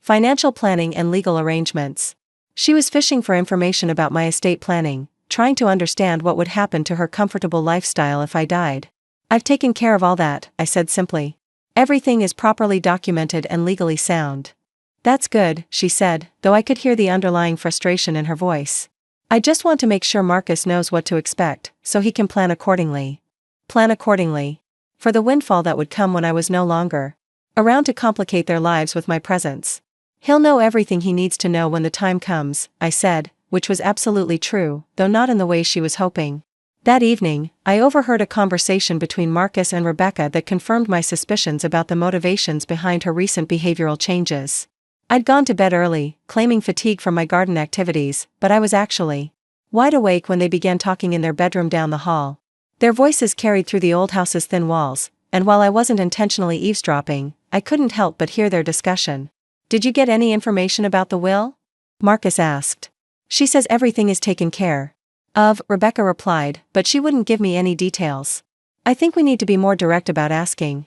Speaker 1: Financial planning and legal arrangements. She was fishing for information about my estate planning, trying to understand what would happen to her comfortable lifestyle if I died. I've taken care of all that, I said simply. Everything is properly documented and legally sound. That's good, she said, though I could hear the underlying frustration in her voice. I just want to make sure Marcus knows what to expect, so he can plan accordingly. Plan accordingly. For the windfall that would come when I was no longer around to complicate their lives with my presence. He'll know everything he needs to know when the time comes, I said, which was absolutely true, though not in the way she was hoping. That evening, I overheard a conversation between Marcus and Rebecca that confirmed my suspicions about the motivations behind her recent behavioral changes. I'd gone to bed early, claiming fatigue from my garden activities, but I was actually wide awake when they began talking in their bedroom down the hall. Their voices carried through the old house's thin walls, and while I wasn't intentionally eavesdropping, I couldn't help but hear their discussion. Did you get any information about the will? Marcus asked. She says everything is taken care of, Rebecca replied, but she wouldn't give me any details. I think we need to be more direct about asking.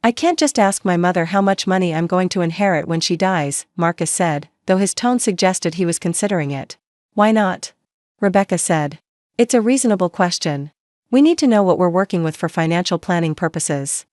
Speaker 1: I can't just ask my mother how much money I'm going to inherit when she dies, Marcus said, though his tone suggested he was considering it. Why not? Rebecca said. It's a reasonable question. We need to know what we're working with for financial planning purposes.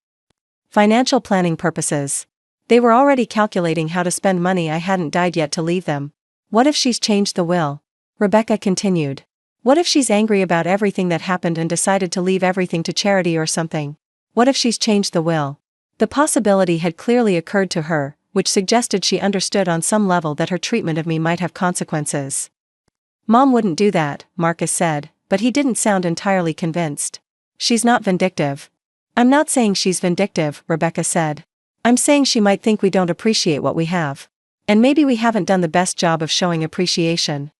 Speaker 1: Financial planning purposes. They were already calculating how to spend money I hadn't died yet to leave them, What if she's changed the will? Rebecca continued. What if she's angry about everything that happened and decided to leave everything to charity or something? What if she's changed the will? The possibility had clearly occurred to her, which suggested she understood on some level that her treatment of me might have consequences. Mom wouldn't do that, Marcus said, but he didn't sound entirely convinced. She's not vindictive. I'm not saying she's vindictive, Rebecca said. I'm saying she might think we don't appreciate what we have. And maybe we haven't done the best job of showing appreciation.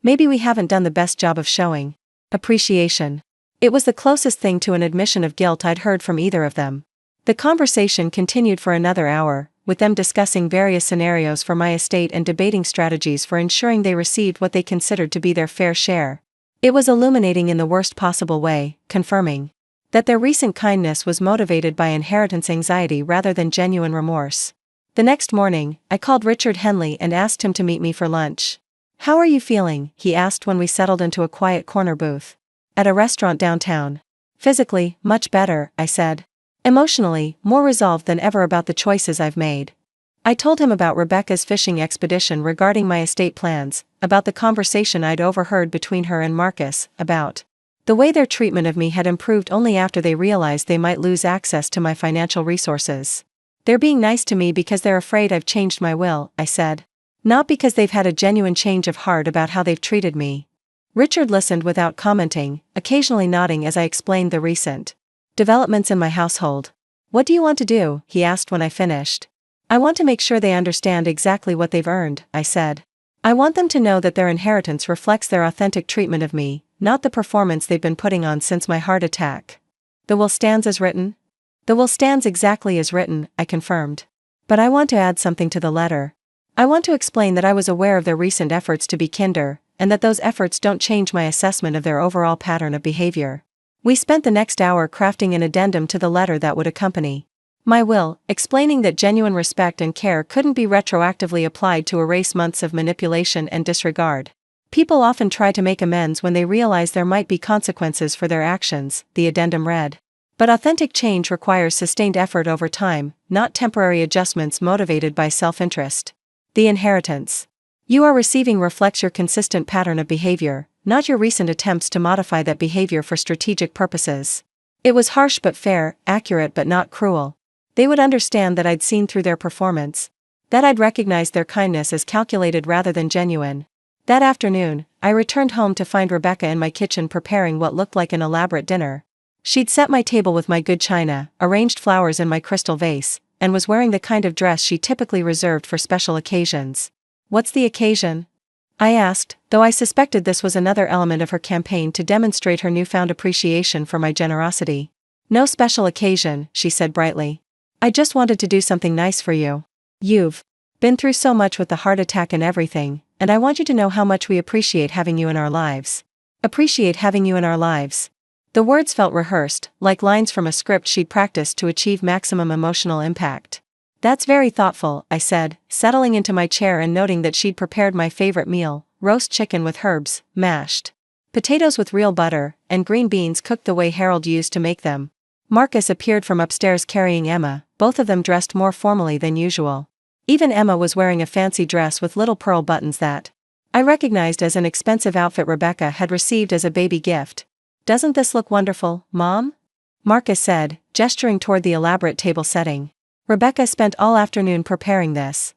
Speaker 1: Maybe we haven't done the best job of showing appreciation. It was the closest thing to an admission of guilt I'd heard from either of them. The conversation continued for another hour, with them discussing various scenarios for my estate and debating strategies for ensuring they received what they considered to be their fair share. It was illuminating in the worst possible way, confirming that their recent kindness was motivated by inheritance anxiety rather than genuine remorse. The next morning, I called Richard Henley and asked him to meet me for lunch. How are you feeling? He asked when we settled into a quiet corner booth at a restaurant downtown. Physically, much better, I said. Emotionally, more resolved than ever about the choices I've made. I told him about Rebecca's fishing expedition regarding my estate plans, about the conversation I'd overheard between her and Marcus, about the way their treatment of me had improved only after they realized they might lose access to my financial resources. They're being nice to me because they're afraid I've changed my will, I said. Not because they've had a genuine change of heart about how they've treated me. Richard listened without commenting, occasionally nodding as I explained the recent developments in my household. What do you want to do? He asked when I finished. I want to make sure they understand exactly what they've earned, I said. I want them to know that their inheritance reflects their authentic treatment of me, not the performance they've been putting on since my heart attack. The will stands as written? The will stands exactly as written, I confirmed. But I want to add something to the letter. I want to explain that I was aware of their recent efforts to be kinder, and that those efforts don't change my assessment of their overall pattern of behavior. We spent the next hour crafting an addendum to the letter that would accompany my will, explaining that genuine respect and care couldn't be retroactively applied to erase months of manipulation and disregard. People often try to make amends when they realize there might be consequences for their actions, the addendum read. But authentic change requires sustained effort over time, not temporary adjustments motivated by self-interest. The inheritance you are receiving reflects your consistent pattern of behavior, not your recent attempts to modify that behavior for strategic purposes. It was harsh but fair, accurate but not cruel. They would understand that I'd seen through their performance, that I'd recognized their kindness as calculated rather than genuine. That afternoon, I returned home to find Rebecca in my kitchen preparing what looked like an elaborate dinner. She'd set my table with my good china, arranged flowers in my crystal vase, and was wearing the kind of dress she typically reserved for special occasions. What's the occasion? I asked, though I suspected this was another element of her campaign to demonstrate her newfound appreciation for my generosity. No special occasion, she said brightly. I just wanted to do something nice for you. You've been through so much with the heart attack and everything, and I want you to know how much we appreciate having you in our lives. Appreciate having you in our lives. The words felt rehearsed, like lines from a script she'd practiced to achieve maximum emotional impact. That's very thoughtful, I said, settling into my chair and noting that she'd prepared my favorite meal, roast chicken with herbs, mashed potatoes with real butter, and green beans cooked the way Harold used to make them. Marcus appeared from upstairs carrying Emma, both of them dressed more formally than usual. Even Emma was wearing a fancy dress with little pearl buttons that I recognized as an expensive outfit Rebecca had received as a baby gift. Doesn't this look wonderful, Mom? Marcus said, gesturing toward the elaborate table setting. Rebecca spent all afternoon preparing this.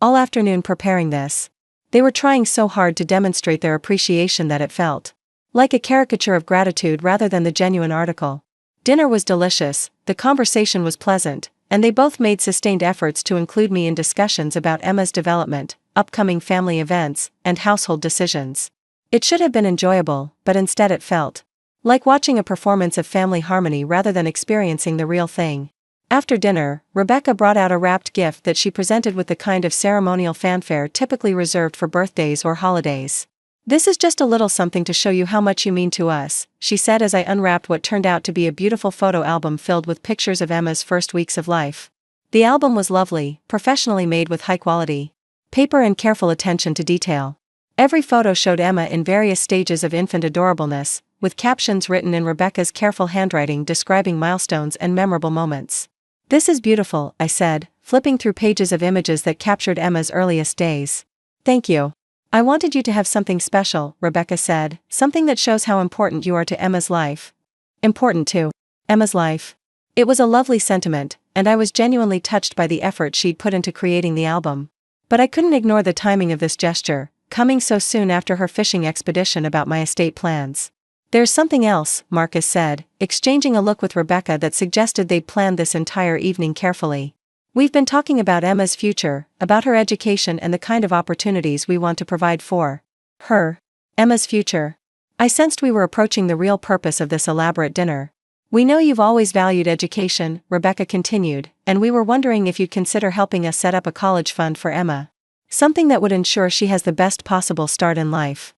Speaker 1: They were trying so hard to demonstrate their appreciation that it felt like a caricature of gratitude rather than the genuine article. Dinner was delicious, the conversation was pleasant, and they both made sustained efforts to include me in discussions about Emma's development, upcoming family events, and household decisions. It should have been enjoyable, but instead it felt like watching a performance of family harmony rather than experiencing the real thing. After dinner, Rebecca brought out a wrapped gift that she presented with the kind of ceremonial fanfare typically reserved for birthdays or holidays. This is just a little something to show you how much you mean to us, she said as I unwrapped what turned out to be a beautiful photo album filled with pictures of Emma's first weeks of life. The album was lovely, professionally made with high-quality paper and careful attention to detail. Every photo showed Emma in various stages of infant adorableness, with captions written in Rebecca's careful handwriting describing milestones and memorable moments. This is beautiful, I said, flipping through pages of images that captured Emma's earliest days. Thank you. I wanted you to have something special, Rebecca said, something that shows how important you are to Emma's life. Important to Emma's life. It was a lovely sentiment, and I was genuinely touched by the effort she'd put into creating the album. But I couldn't ignore the timing of this gesture, coming so soon after her fishing expedition about my estate plans. There's something else, Marcus said, exchanging a look with Rebecca that suggested they'd planned this entire evening carefully. We've been talking about Emma's future, about her education and the kind of opportunities we want to provide for her. Emma's future. I sensed we were approaching the real purpose of this elaborate dinner. We know you've always valued education, Rebecca continued, and we were wondering if you'd consider helping us set up a college fund for Emma. Something that would ensure she has the best possible start in life.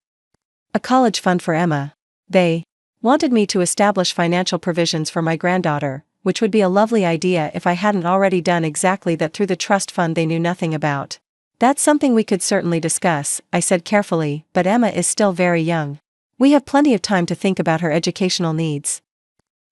Speaker 1: A college fund for Emma. They wanted me to establish financial provisions for my granddaughter, which would be a lovely idea if I hadn't already done exactly that through the trust fund they knew nothing about. That's something we could certainly discuss, I said carefully, but Emma is still very young. We have plenty of time to think about her educational needs.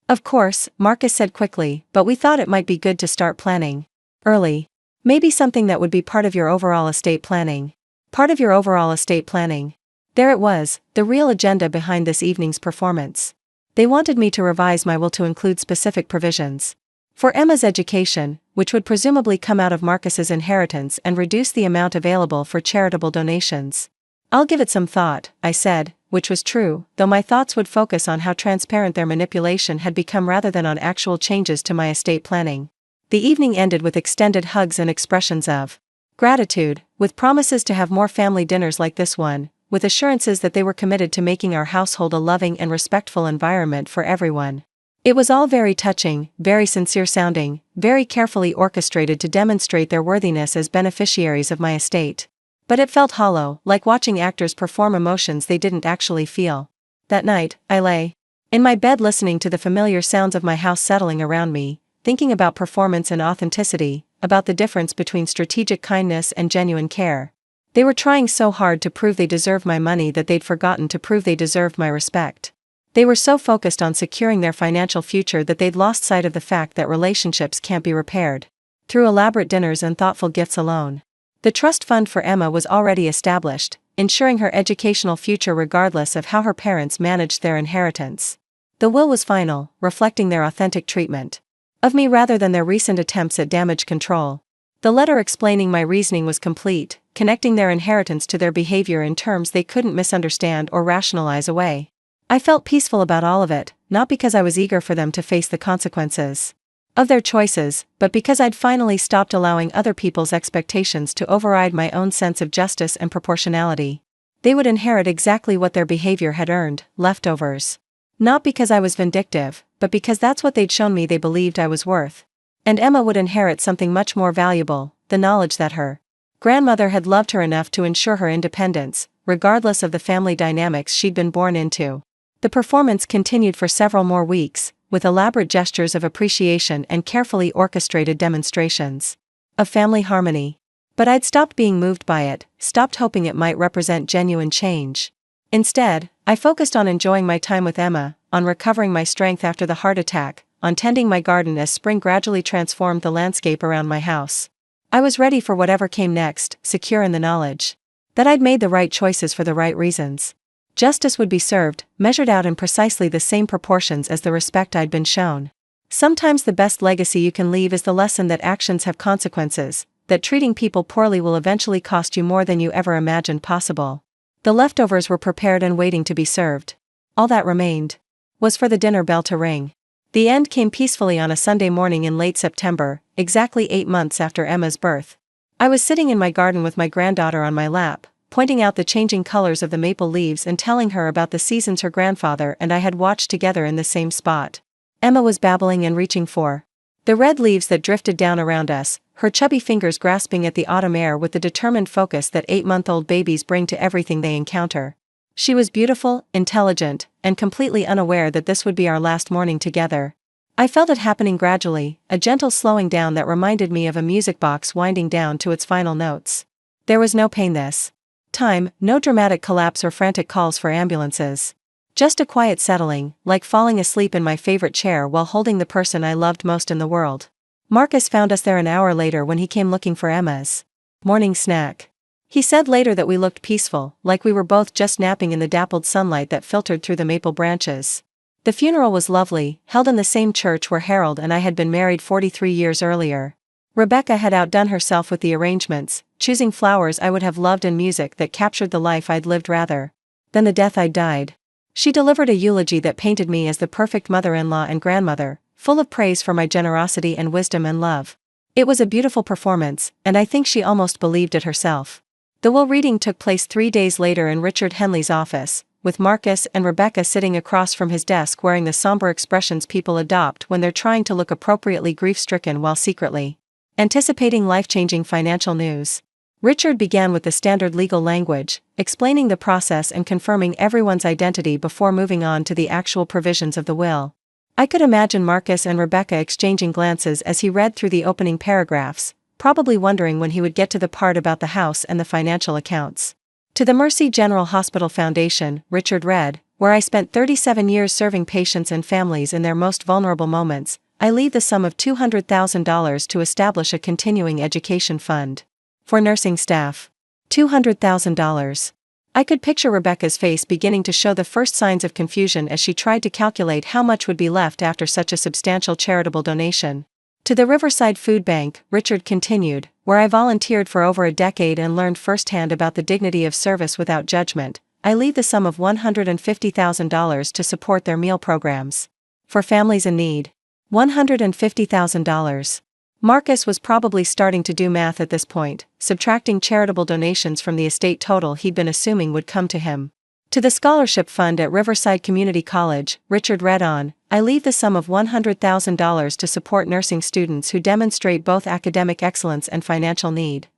Speaker 1: Of course, Marcus said quickly, but we thought it might be good to start planning early. Maybe something that would be part of your overall estate planning. Part of your overall estate planning. There it was, the real agenda behind this evening's performance. They wanted me to revise my will to include specific provisions for Emma's education, which would presumably come out of Marcus's inheritance and reduce the amount available for charitable donations. I'll give it some thought, I said, which was true, though my thoughts would focus on how transparent their manipulation had become rather than on actual changes to my estate planning. The evening ended with extended hugs and expressions of gratitude, with promises to have more family dinners like this one, with assurances that they were committed to making our household a loving and respectful environment for everyone. It was all very touching, very sincere-sounding, very carefully orchestrated to demonstrate their worthiness as beneficiaries of my estate. But it felt hollow, like watching actors perform emotions they didn't actually feel. That night, I lay in my bed listening to the familiar sounds of my house settling around me, thinking about performance and authenticity, about the difference between strategic kindness and genuine care. They were trying so hard to prove they deserved my money that they'd forgotten to prove they deserved my respect. They were so focused on securing their financial future that they'd lost sight of the fact that relationships can't be repaired through elaborate dinners and thoughtful gifts alone. The trust fund for Emma was already established, ensuring her educational future regardless of how her parents managed their inheritance. The will was final, reflecting their authentic treatment of me rather than their recent attempts at damage control. The letter explaining my reasoning was complete, connecting their inheritance to their behavior in terms they couldn't misunderstand or rationalize away. I felt peaceful about all of it, not because I was eager for them to face the consequences of their choices, but because I'd finally stopped allowing other people's expectations to override my own sense of justice and proportionality. They would inherit exactly what their behavior had earned, leftovers. Not because I was vindictive, but because that's what they'd shown me they believed I was worth. And Emma would inherit something much more valuable, the knowledge that her grandmother had loved her enough to ensure her independence, regardless of the family dynamics she'd been born into. The performance continued for several more weeks, with elaborate gestures of appreciation and carefully orchestrated demonstrations of family harmony. But I'd stopped being moved by it, stopped hoping it might represent genuine change. Instead, I focused on enjoying my time with Emma, on recovering my strength after the heart attack, on tending my garden as spring gradually transformed the landscape around my house. I was ready for whatever came next, secure in the knowledge that I'd made the right choices for the right reasons. Justice would be served, measured out in precisely the same proportions as the respect I'd been shown. Sometimes the best legacy you can leave is the lesson that actions have consequences, that treating people poorly will eventually cost you more than you ever imagined possible. The leftovers were prepared and waiting to be served. All that remained was for the dinner bell to ring. The end came peacefully on a Sunday morning in late September, exactly 8 months after Emma's birth. I was sitting in my garden with my granddaughter on my lap, pointing out the changing colors of the maple leaves and telling her about the seasons her grandfather and I had watched together in the same spot. Emma was babbling and reaching for the red leaves that drifted down around us, her chubby fingers grasping at the autumn air with the determined focus that 8-month-old babies bring to everything they encounter. She was beautiful, intelligent, and completely unaware that this would be our last morning together. I felt it happening gradually, a gentle slowing down that reminded me of a music box winding down to its final notes. There was no pain this time, no dramatic collapse or frantic calls for ambulances. Just a quiet settling, like falling asleep in my favorite chair while holding the person I loved most in the world. Marcus found us there an hour later when he came looking for Emma's morning snack. He said later that we looked peaceful, like we were both just napping in the dappled sunlight that filtered through the maple branches. The funeral was lovely, held in the same church where Harold and I had been married 43 years earlier. Rebecca had outdone herself with the arrangements, choosing flowers I would have loved and music that captured the life I'd lived rather than the death I'd died. She delivered a eulogy that painted me as the perfect mother-in-law and grandmother, full of praise for my generosity and wisdom and love. It was a beautiful performance, and I think she almost believed it herself. The will reading took place 3 days later in Richard Henley's office, with Marcus and Rebecca sitting across from his desk wearing the somber expressions people adopt when they're trying to look appropriately grief-stricken while secretly anticipating life-changing financial news. Richard began with the standard legal language, explaining the process and confirming everyone's identity before moving on to the actual provisions of the will. I could imagine Marcus and Rebecca exchanging glances as he read through the opening paragraphs, probably wondering when he would get to the part about the house and the financial accounts. To the Mercy General Hospital Foundation, Richard read, where I spent 37 years serving patients and families in their most vulnerable moments, I leave the sum of $200,000 to establish a continuing education fund for nursing staff. $200,000. I could picture Rebecca's face beginning to show the first signs of confusion as she tried to calculate how much would be left after such a substantial charitable donation. To the Riverside Food Bank, Richard continued, where I volunteered for over a decade and learned firsthand about the dignity of service without judgment, I leave the sum of $150,000 to support their meal programs for families in need. $150,000. Marcus was probably starting to do math at this point, subtracting charitable donations from the estate total he'd been assuming would come to him. To the scholarship fund at Riverside Community College, Richard read on, I leave the sum of $100,000 to support nursing students who demonstrate both academic excellence and financial need.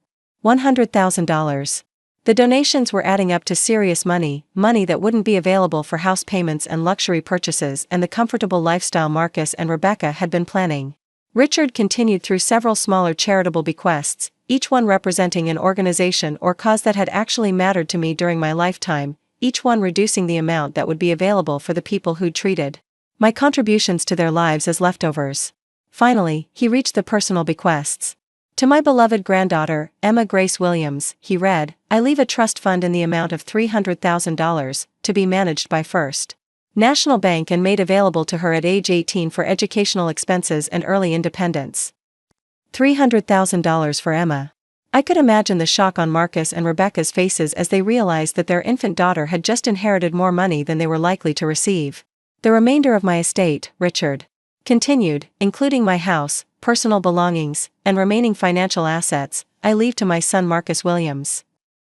Speaker 1: $100,000. The donations were adding up to serious money that wouldn't be available for house payments and luxury purchases and the comfortable lifestyle Marcus and Rebecca had been planning. Richard continued through several smaller charitable bequests, each one representing an organization or cause that had actually mattered to me during my lifetime, each one reducing the amount that would be available for the people who'd treated my contributions to their lives as leftovers. Finally, he reached the personal bequests. To my beloved granddaughter, Emma Grace Williams, he read, I leave a trust fund in the amount of $300,000, to be managed by First National Bank and made available to her at age 18 for educational expenses and early independence. $300,000 for Emma. I could imagine the shock on Marcus and Rebecca's faces as they realized that their infant daughter had just inherited more money than they were likely to receive. The remainder of my estate, Richard continued, including my house, personal belongings, and remaining financial assets, I leave to my son Marcus Williams.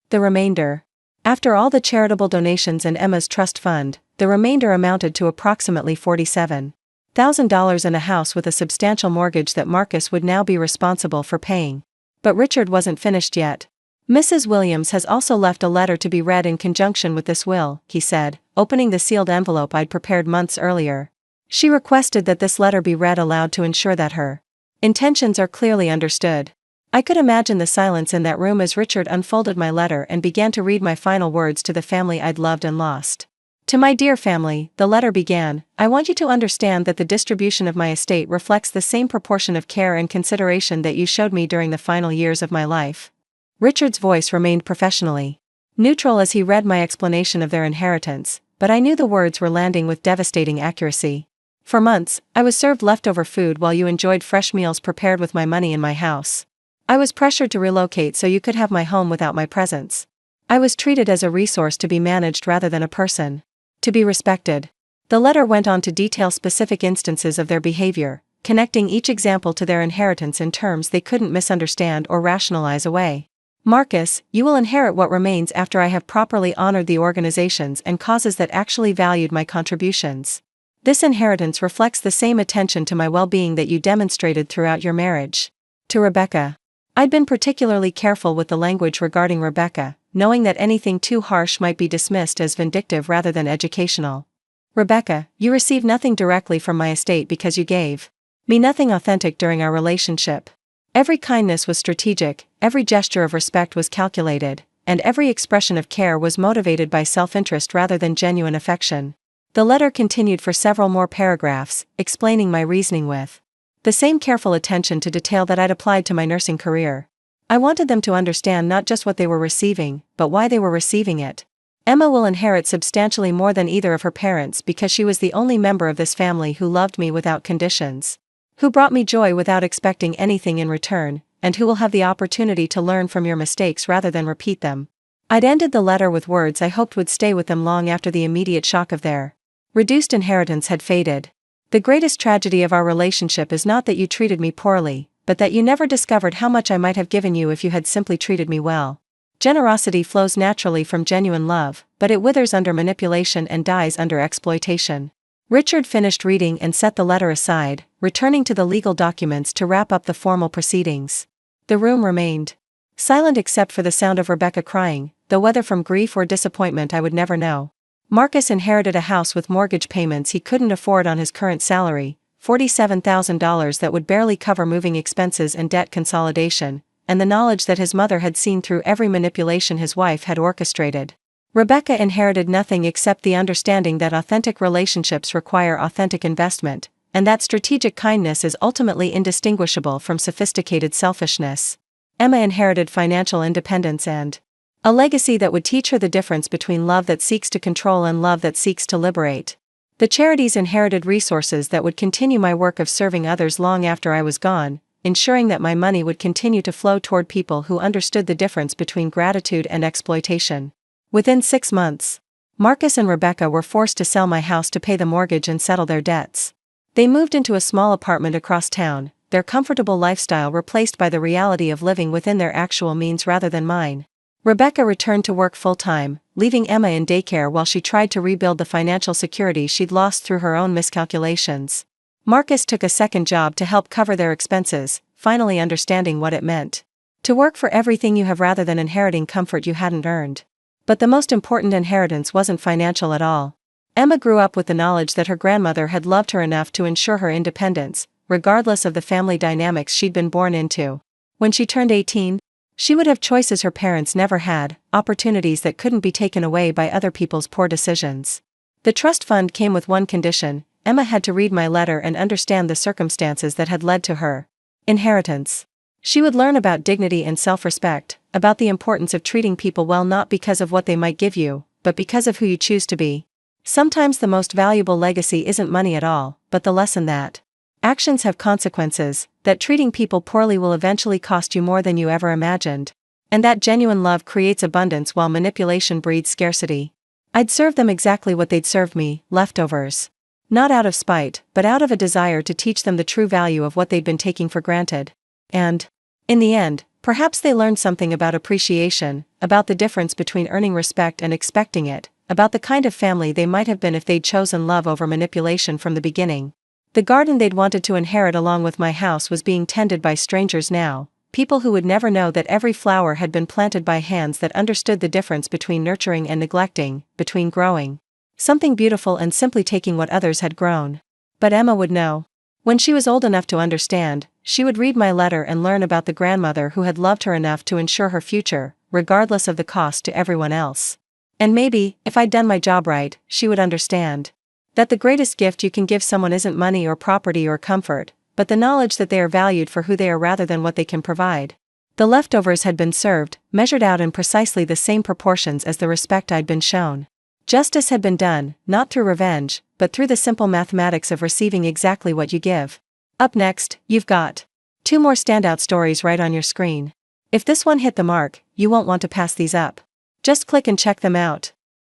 Speaker 1: The remainder. After all the charitable donations and Emma's trust fund, the remainder amounted to approximately $47,000 and a house with a substantial mortgage that Marcus would now be responsible for paying. But Richard wasn't finished yet. Mrs. Williams has also left a letter to be read in conjunction with this will, he said, opening the sealed envelope I'd prepared months earlier. She requested that this letter be read aloud to ensure that her intentions are clearly understood. I could imagine the silence in that room as Richard unfolded my letter and began to read my final words to the family I'd loved and lost. To my dear family, the letter began, I want you to understand that the distribution of my estate reflects the same proportion of care and consideration that you showed me during the final years of my life. Richard's voice remained professionally neutral as he read my explanation of their inheritance, but I knew the words were landing with devastating accuracy. For months, I was served leftover food while you enjoyed fresh meals prepared with my money in my house. I was pressured to relocate so you could have my home without my presence. I was treated as a resource to be managed rather than a person to be respected. The letter went on to detail specific instances of their behavior, connecting each example to their inheritance in terms they couldn't misunderstand or rationalize away. Marcus, you will inherit what remains after I have properly honored the organizations and causes that actually valued my contributions. This inheritance reflects the same attention to my well-being that you demonstrated throughout your marriage. To Rebecca. I'd been particularly careful with the language regarding Rebecca, knowing that anything too harsh might be dismissed as vindictive rather than educational. Rebecca, you received nothing directly from my estate because you gave me nothing authentic during our relationship. Every kindness was strategic, every gesture of respect was calculated, and every expression of care was motivated by self-interest rather than genuine affection. The letter continued for several more paragraphs, explaining my reasoning with the same careful attention to detail that I'd applied to my nursing career. I wanted them to understand not just what they were receiving, but why they were receiving it. Emma will inherit substantially more than either of her parents because she was the only member of this family who loved me without conditions, who brought me joy without expecting anything in return, and who will have the opportunity to learn from your mistakes rather than repeat them. I'd ended the letter with words I hoped would stay with them long after the immediate shock of their reduced inheritance had faded. The greatest tragedy of our relationship is not that you treated me poorly, but that you never discovered how much I might have given you if you had simply treated me well. Generosity flows naturally from genuine love, but it withers under manipulation and dies under exploitation. Richard finished reading and set the letter aside, returning to the legal documents to wrap up the formal proceedings. The room remained silent except for the sound of Rebecca crying, though whether from grief or disappointment I would never know. Marcus inherited a house with mortgage payments he couldn't afford on his current salary, $47,000 that would barely cover moving expenses and debt consolidation, and the knowledge that his mother had seen through every manipulation his wife had orchestrated. Rebecca inherited nothing except the understanding that authentic relationships require authentic investment, and that strategic kindness is ultimately indistinguishable from sophisticated selfishness. Emma inherited financial independence and a legacy that would teach her the difference between love that seeks to control and love that seeks to liberate. The charities inherited resources that would continue my work of serving others long after I was gone, ensuring that my money would continue to flow toward people who understood the difference between gratitude and exploitation. Within 6 months, Marcus and Rebecca were forced to sell my house to pay the mortgage and settle their debts. They moved into a small apartment across town, their comfortable lifestyle replaced by the reality of living within their actual means rather than mine. Rebecca returned to work full-time, leaving Emma in daycare while she tried to rebuild the financial security she'd lost through her own miscalculations. Marcus took a second job to help cover their expenses, finally understanding what it meant to work for everything you have rather than inheriting comfort you hadn't earned. But the most important inheritance wasn't financial at all. Emma grew up with the knowledge that her grandmother had loved her enough to ensure her independence, regardless of the family dynamics she'd been born into. When she turned 18, she would have choices her parents never had, opportunities that couldn't be taken away by other people's poor decisions. The trust fund came with one condition: Emma had to read my letter and understand the circumstances that had led to her inheritance. She would learn about dignity and self-respect, about the importance of treating people well not because of what they might give you, but because of who you choose to be. Sometimes the most valuable legacy isn't money at all, but the lesson that actions have consequences, that treating people poorly will eventually cost you more than you ever imagined, and that genuine love creates abundance while manipulation breeds scarcity. I'd serve them exactly what they'd served me, leftovers. Not out of spite, but out of a desire to teach them the true value of what they'd been taking for granted. And, in the end, perhaps they learned something about appreciation, about the difference between earning respect and expecting it, about the kind of family they might have been if they'd chosen love over manipulation from the beginning. The garden they'd wanted to inherit along with my house was being tended by strangers now, people who would never know that every flower had been planted by hands that understood the difference between nurturing and neglecting, between growing something beautiful and simply taking what others had grown. But Emma would know. When she was old enough to understand, she would read my letter and learn about the grandmother who had loved her enough to ensure her future, regardless of the cost to everyone else. And maybe, if I'd done my job right, she would understand that the greatest gift you can give someone isn't money or property or comfort, but the knowledge that they are valued for who they are rather than what they can provide. The leftovers had been served, measured out in precisely the same proportions as the respect I'd been shown. Justice had been done, not through revenge, but through the simple mathematics of receiving exactly what you give. Up next, you've got 2 more standout stories right on your screen. If this one hit the mark, you won't want to pass these up. Just click and check them out.